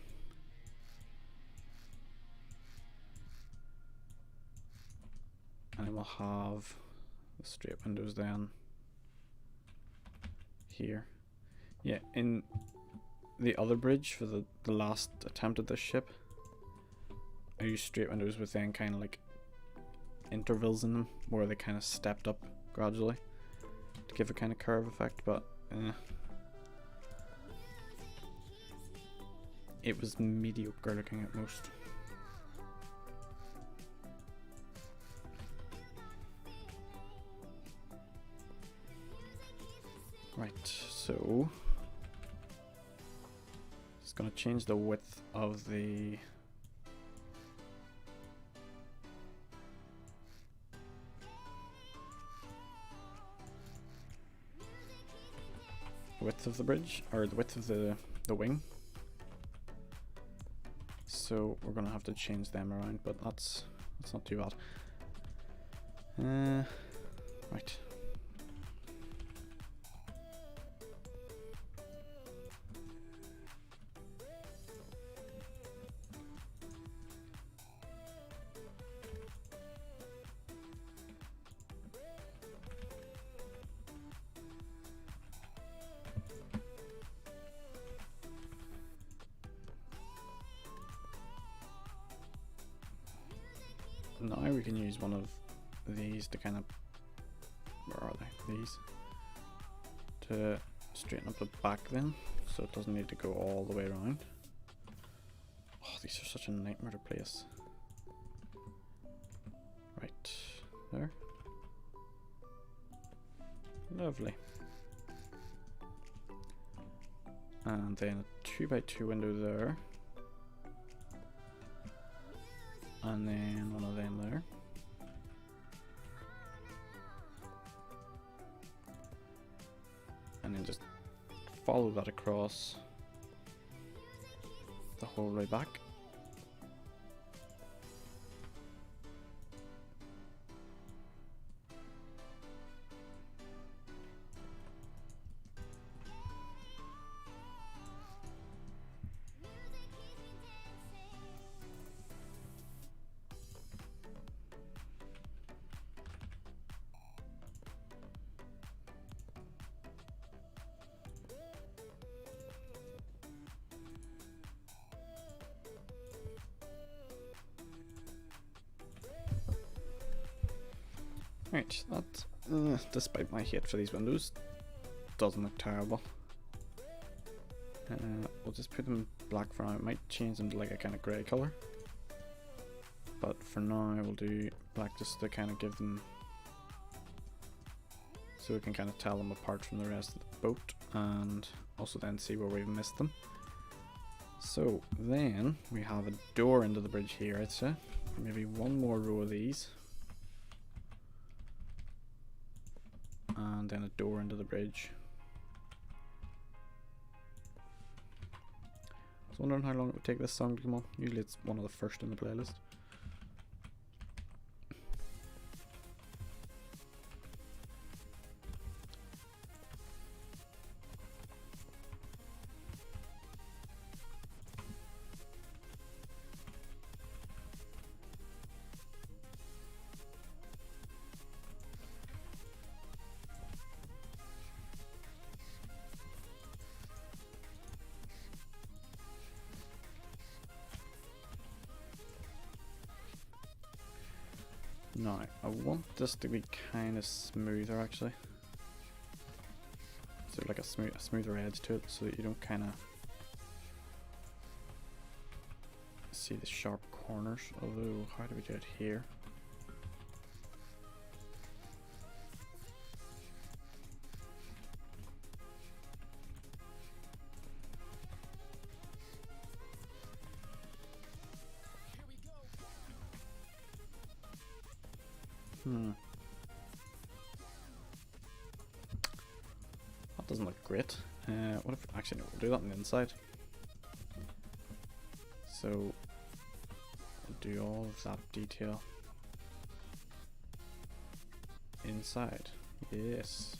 And then we'll have the straight windows then here. Yeah, in the other bridge for the last attempt at this ship, I used straight windows with then kind of like intervals in them where they kind of stepped up gradually to give a kind of curve effect, but it was mediocre looking at most. Right, so it's going to change the width of the bridge, or the width of the wing. So we're gonna have to change them around, but that's not too bad. Right. Now we can use one of these to kind of, where are they? These to straighten up the back then, so it doesn't need to go all the way around. Oh, these are such a nightmare to place. Right there. Lovely. And then a 2x2 window there. And then one of them there. And then just follow that across the whole way back. Right, that, despite my hate for these windows, doesn't look terrible. We'll just put them black for now. It might change them to like a kind of grey colour, but for now we'll do black just to kind of give them, so we can kind of tell them apart from the rest of the boat, and also then see where we've missed them. So then we have a door into the bridge here, I'd say. Maybe one more row of these, and then a door into the bridge. I was wondering how long it would take this song to come on. Usually it's one of the first in the playlist. Now, I want this to be kind of smoother actually. So like a smoother edge to it, so that you don't kind of see the sharp corners. Although, how do we do it here? That doesn't look great. What if, actually no, we'll do that on the inside. So we'll do all of that detail inside. Yes.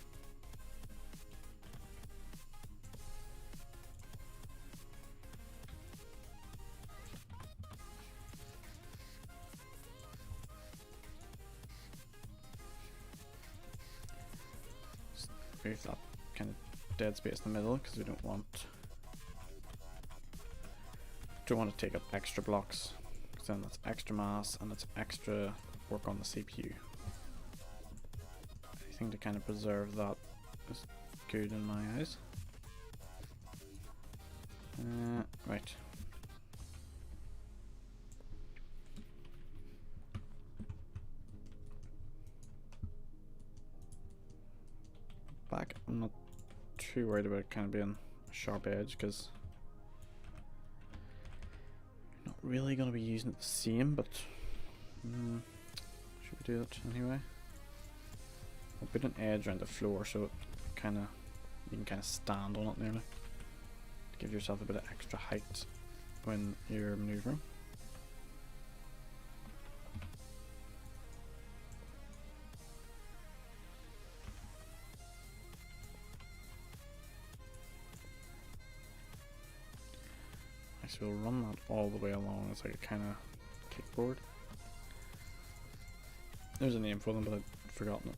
Move that kind of dead space in the middle because we don't want to take up extra blocks, because then that's extra mass and it's extra work on the CPU. Anything to kind of preserve that is good in my eyes. Right. Back, I'm not too worried about it kind of being a sharp edge because you're not really going to be using it the same, but should we do it anyway? I'll put an edge around the floor so it kind of, you can kind of stand on it nearly to give yourself a bit of extra height when you're maneuvering. So we'll run that all the way along as like a kind of kickboard. There's a name for them, but I've forgotten it.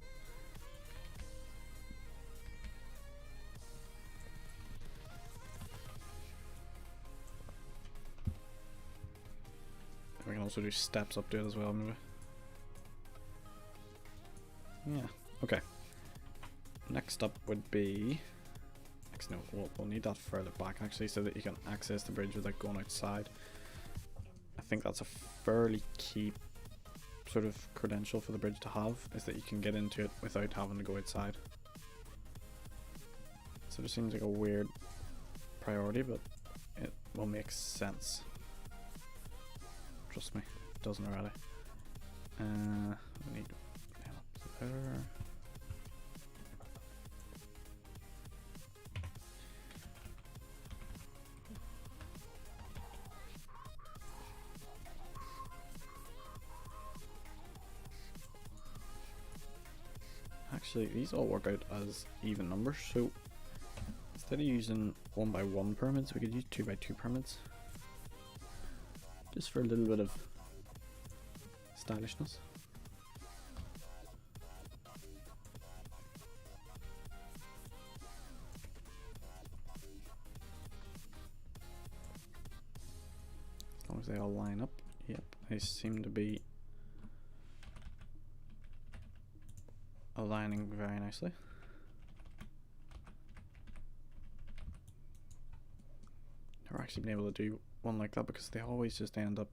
We can also do steps up to it as well, maybe. Yeah, okay. Next up would be... No, we'll need that further back actually, so that you can access the bridge without going outside. I think that's a fairly key sort of credential for the bridge to have, is that you can get into it without having to go outside. So it seems like a weird priority, but it will make sense. Trust me, it doesn't already. We need there. Actually, these all work out as even numbers, so instead of using 1x1 pyramids, we could use 2x2 pyramids. Just for a little bit of stylishness. As long as they all line up. Yep, they seem to be aligning very nicely. ever actually been able to do one like that, because they always just end up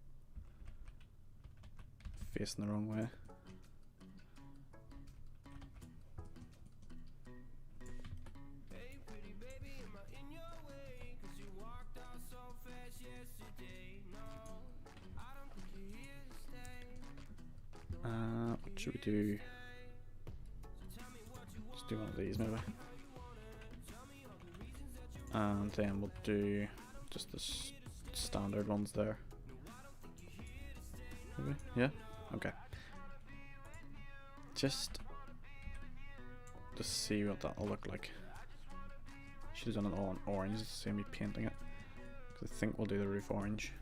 facing the wrong way. What should we do? Let's do one of these maybe. And then we'll do just the standard ones there. Maybe? Yeah? Okay. Just to see what that'll look like. Should have done it all in orange to see me painting it. Because I think we'll do the roof orange.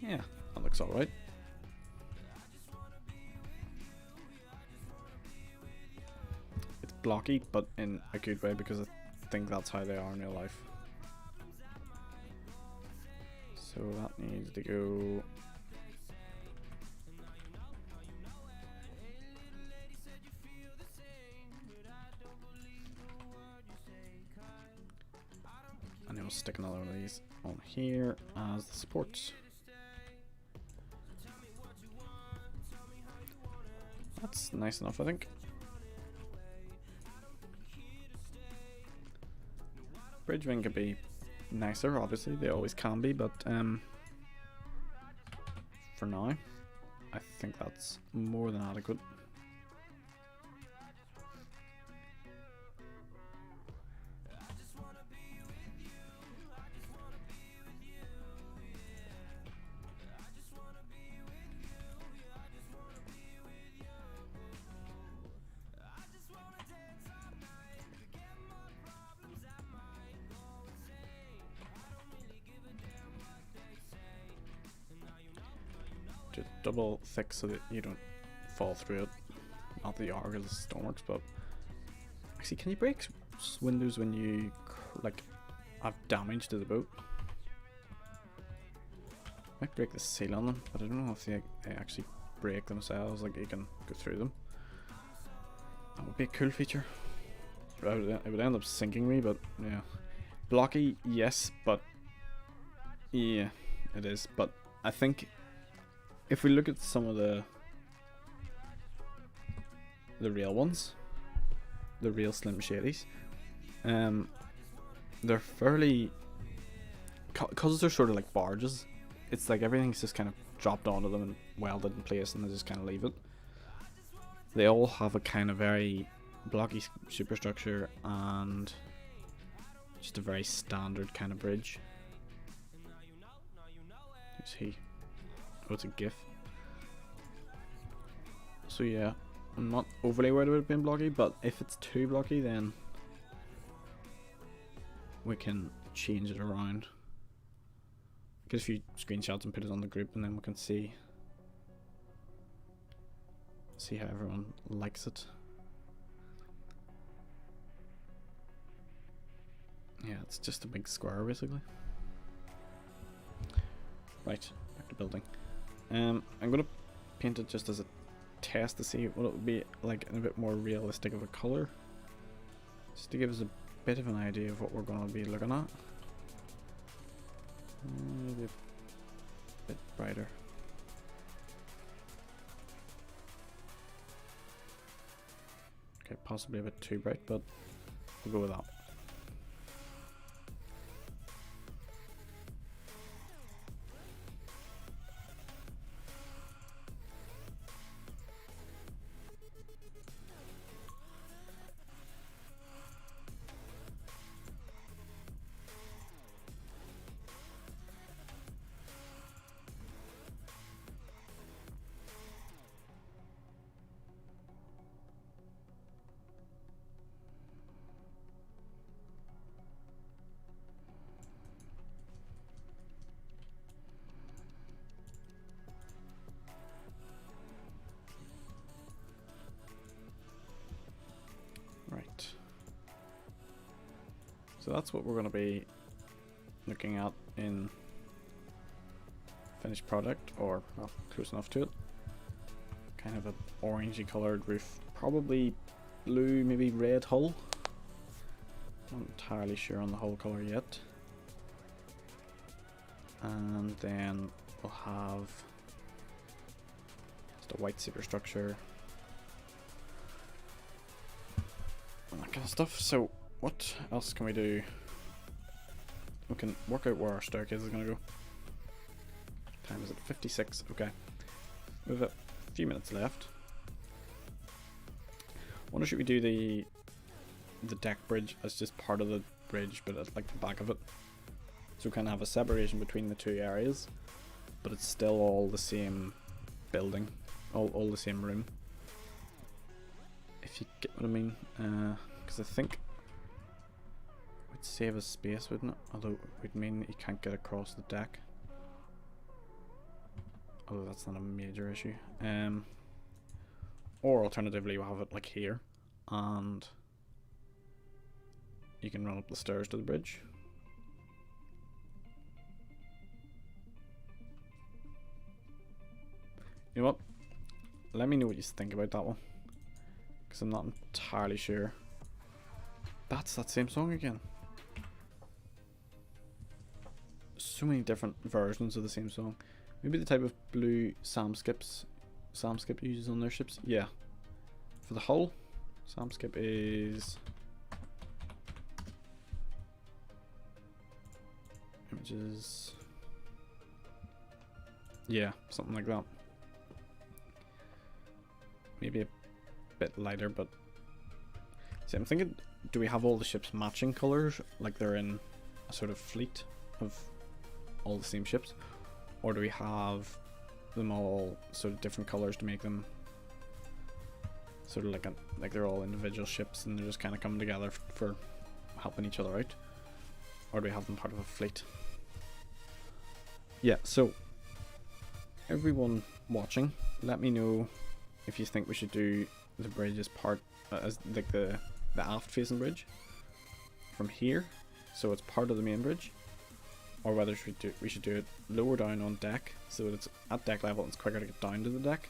Yeah, that looks alright. It's blocky, but in a good way, because I think that's how they are in real life. So that needs to go. And then we'll stick another one of these on here as the supports. That's nice enough, I think. Bridge wing could be nicer, obviously, they always can be, but for now, I think that's more than adequate. Just double thick so that you don't fall through it. Not that you are, because it's Stormworks, but actually, can you break windows when you like have damage to the boat? Might break the seal on them, but I don't know if they actually break themselves, like you can go through them. That would be a cool feature. It would end up sinking me, but yeah. Blocky, yes, but yeah, it is. But I think if we look at some of the real ones, the real Slim Shadys, they're fairly, because they're sort of like barges, it's like everything's just kind of dropped onto them and welded in place, and they just kind of leave it. They all have a kind of very blocky superstructure and just a very standard kind of bridge. Who's he? Oh, it's a GIF. So yeah, I'm not overly worried about it being blocky, but if it's too blocky, then we can change it around. Get a few screenshots and put it on the group, and then we can see how everyone likes it. Yeah, it's just a big square basically. Right, back to building. I'm gonna paint it just as a test to see what it would be like in a bit more realistic of a color, just to give us a bit of an idea of what we're gonna be looking at. Maybe a bit brighter. Okay, possibly a bit too bright, but we'll go with that. Right. So that's what we're going to be looking at in finished product, or well, close enough to it. Kind of a orangey coloured roof, probably blue, maybe red hull. Not entirely sure on the hull colour yet. And then we'll have just a white superstructure and that kind of stuff. So what else can we do? We can work out where our staircase is going to go. Time is at 56. Okay, we have a few minutes left. I wonder, should we do the deck bridge as just part of the bridge, but at like the back of it, so we kind of have a separation between the two areas, but it's still all the same building, all the same room, if you get what I mean. Because I think it would save us space, wouldn't it? Although it would mean that you can't get across the deck. Although that's not a major issue. Or alternatively, we'll have it like here, and you can run up the stairs to the bridge. You know what? Let me know what you think about that one, because I'm not entirely sure. That's that same song again. So many different versions of the same song. Maybe the type of blue Samskip uses on their ships. Yeah. For the hull, Samskip is images. Yeah, something like that. Maybe a bit lighter, but see, I'm thinking, do we have all the ships matching colours, like they're in a sort of fleet of all the same ships? Or do we have them all sort of different colours to make them sort of like they're all individual ships and they're just kind of coming together for helping each other out? Or do we have them part of a fleet? Yeah, so everyone watching, let me know if you think we should do the bridge as part, as like the aft facing bridge from here, so it's part of the main bridge, or whether we should do it lower down on deck so that it's at deck level and it's quicker to get down to the deck.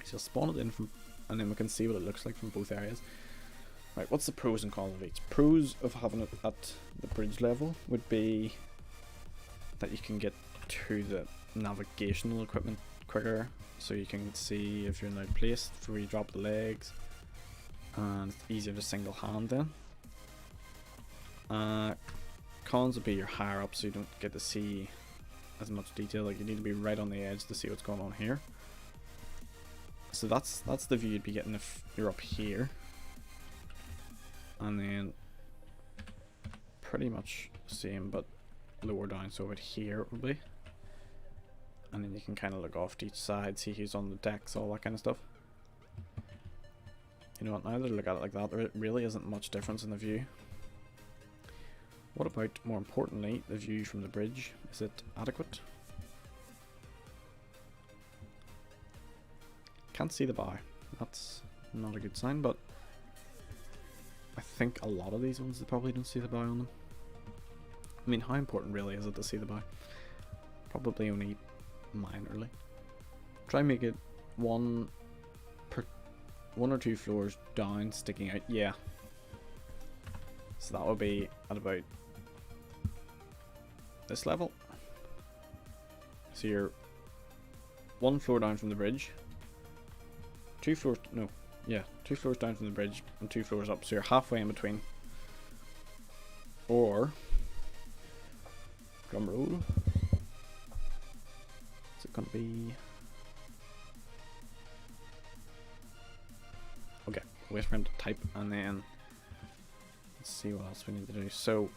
So spawn it in from, and then we can see what it looks like from both areas. Right, what's the pros and cons of each? Pros of having it at the bridge level would be that you can get to the navigational equipment quicker, so you can see if you're in the right place before you drop the legs, and it's easier to single hand then. Cons would be you're higher up, so you don't get to see as much detail. Like, you need to be right on the edge to see what's going on here. So that's the view you'd be getting if you're up here. And then pretty much the same, but lower down, so about here it would be. And then you can kind of look off to each side, see who's on the decks, all that kind of stuff. You know what, now that I look at it like that, there really isn't much difference in the view. What about, more importantly, the view from the bridge? Is it adequate? Can't see the bow. That's not a good sign, but I think a lot of these ones, they probably don't see the bow on them. I mean, how important really is it to see the bow? Probably only minorly. Try and make it one or two floors down, sticking out. Yeah. So that would be at about this level. So you're one floor down from the bridge. Two floors down from the bridge and 2 floors up, so you're halfway in between. Or, drum roll, is it going to be, okay, wait for him to type, and then let's see what else we need to do. So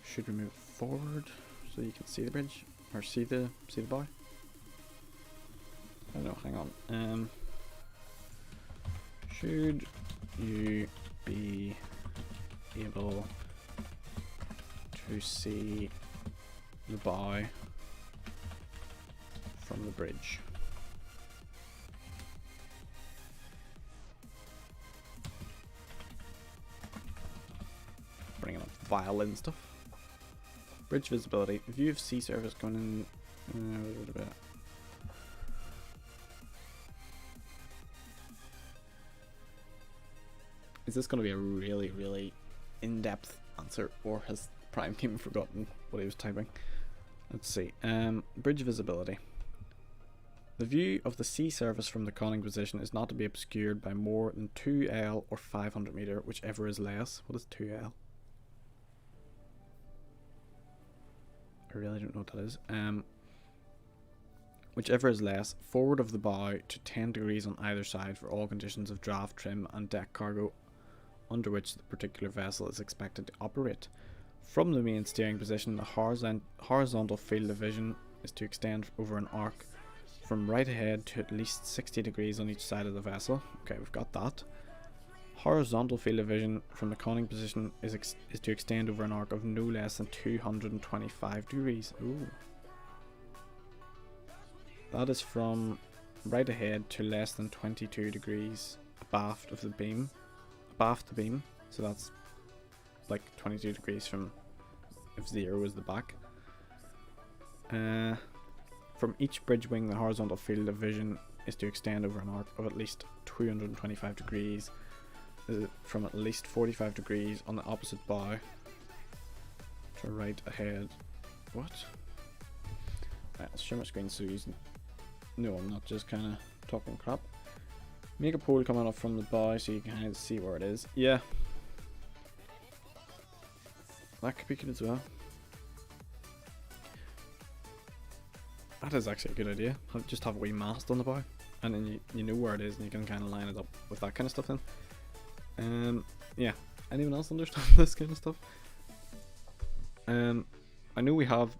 should we move forward so you can see the bridge, or see the bow? I don't know, hang on. Should you be able to see the bow from the bridge? Bringing up violin stuff. Bridge visibility. View of sea surface going in. Is this going to be a really, really in-depth answer, or has Prime Team forgotten what he was typing? Let's see. Bridge visibility. The view of the sea surface from the conning position is not to be obscured by more than 2L or 500 meter, whichever is less. What is 2L? I really don't know what that is. Whichever is less, forward of the bow to 10 degrees on either side for all conditions of draft, trim and deck cargo under which the particular vessel is expected to operate. From the main steering position, the horizontal field of vision is to extend over an arc from right ahead to at least 60 degrees on each side of the vessel. Okay, we've got that. Horizontal field of vision from the conning position is to extend over an arc of no less than 225 degrees. Ooh. That is from right ahead to less than 22 degrees abaft of the beam. Abaft the beam, so that's like 22 degrees from if 0 is the back. From each bridge wing, the horizontal field of vision is to extend over an arc of at least 225 degrees from at least 45 degrees on the opposite bow to right ahead. What? Right, I'll share my screen so you know I'm not just kind of talking crap. Make a pole coming up from the bow so you can kind of see where it is. Yeah, that could be good as well. That is actually a good idea. Just have a wee mast on the bow, and then you know where it is, and you can kind of line it up with that kind of stuff then. Yeah. Anyone else understand this kind of stuff? I know we have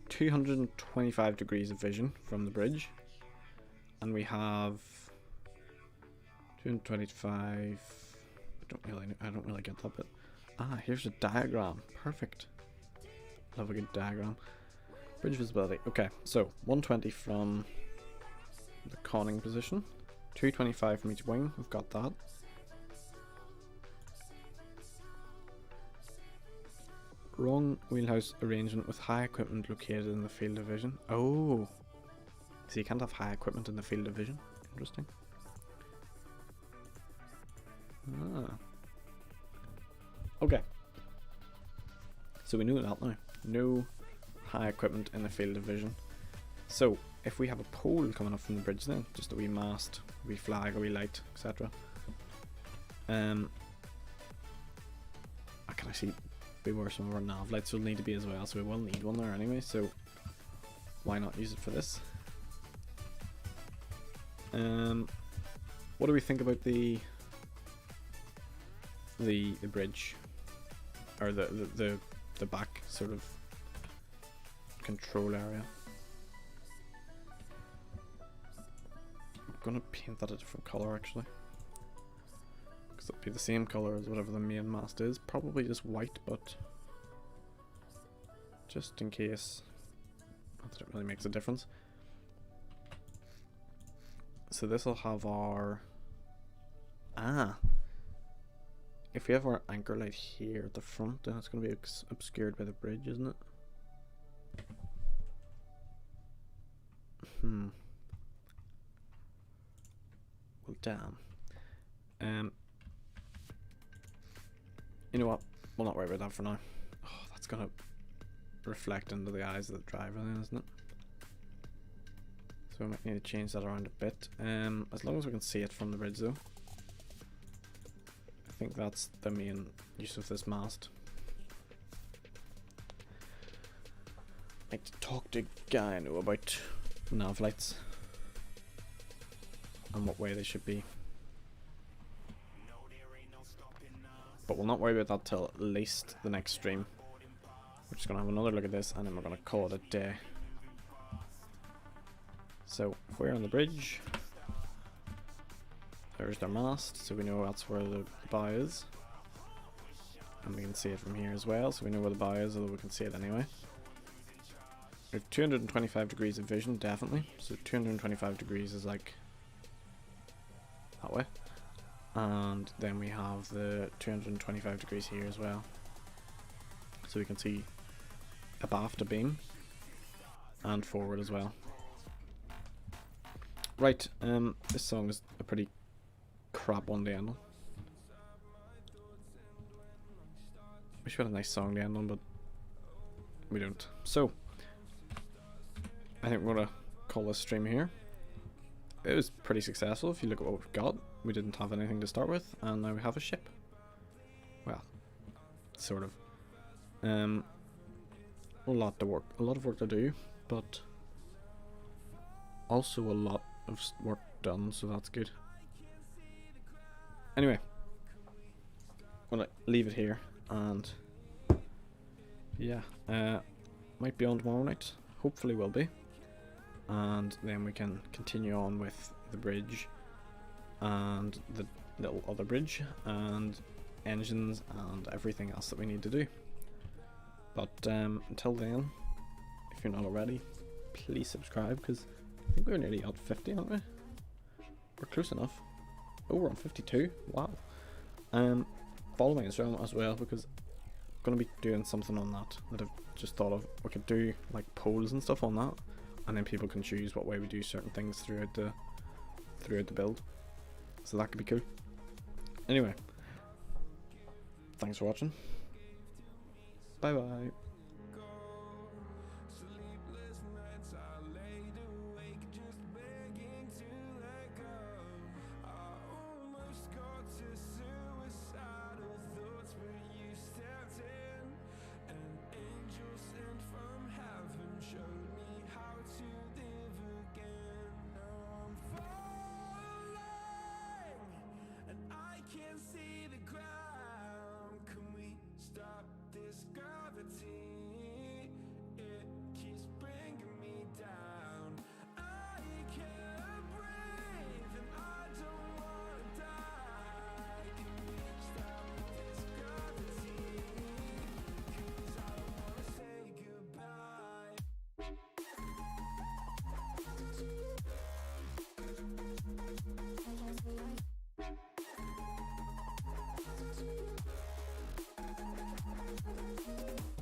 225 degrees of vision from the bridge, and we have 225. I don't really get that bit. Ah, here's a diagram. Perfect. Love a good diagram. Bridge visibility. Okay, so 120 from the conning position, 225 from each wing. We've got that. Wrong wheelhouse arrangement with high equipment located in the field of vision. Oh, so you can't have high equipment in the field of vision. Interesting. Ah. Okay. So we know that now. No high equipment in the field of vision. So if we have a pole coming up from the bridge, then just a wee mast, a wee flag, a wee light, etc. I can actually be where some of our nav lights will need to be as well, so we will need one there anyway, so why not use it for this? What do we think about the bridge, or the back sort of control area? I'm gonna paint that a different color actually, because it'll be the same color as whatever the main mast is. Probably just white, but just in case, not that it really makes a difference. So this will have our if we have our anchor light here at the front, then it's going to be obscured by the bridge, isn't it? Well, damn. You know what? We'll not worry about that for now. Oh, that's going to reflect into the eyes of the driver then, isn't it? So we might need to change that around a bit. As long as we can see it from the bridge though. I think that's the main use of this mast. I like to talk to a guy I know about nav lights and what way they should be. But we'll not worry about that till at least the next stream. We're just going to have another look at this and then we're going to call it a day. So if we're on the bridge, there's their mast, so we know that's where the bow is. And we can see it from here as well, so we know where the bow is, although we can see it anyway. We have 225 degrees of vision, definitely. So 225 degrees is like that way. And then we have the 225 degrees here as well. So we can see abaft a beam and forward as well. Right, this song is a pretty crap one to end on. Wish we had a nice song to end on, but we don't. So, I think we're gonna call this stream here. It was pretty successful if you look at what we've got. We didn't have anything to start with, and now we have a ship. Well, sort of. A lot of work to do, but also a lot of work done, so that's good. Anyway, I'm gonna leave it here, and yeah, might be on tomorrow night. Hopefully will be. And then we can continue on with the bridge and the little other bridge and engines and everything else that we need to do. But until then, if you're not already, please subscribe, because I think we're nearly at 50, aren't we? We're close enough. Oh, we're on 52. Wow. Follow my Instagram as well, because I'm going to be doing something on that I've just thought of. We could do like polls and stuff on that, and then people can choose what way we do certain things throughout the build. So that could be cool. Anyway, thanks for watching. Bye bye. Can't see the ground. Can we stop this gravity? It keeps bringing me down. I can't breathe and I don't wanna die. Can we stop this gravity? 'Cause I wanna say goodbye. Thank you.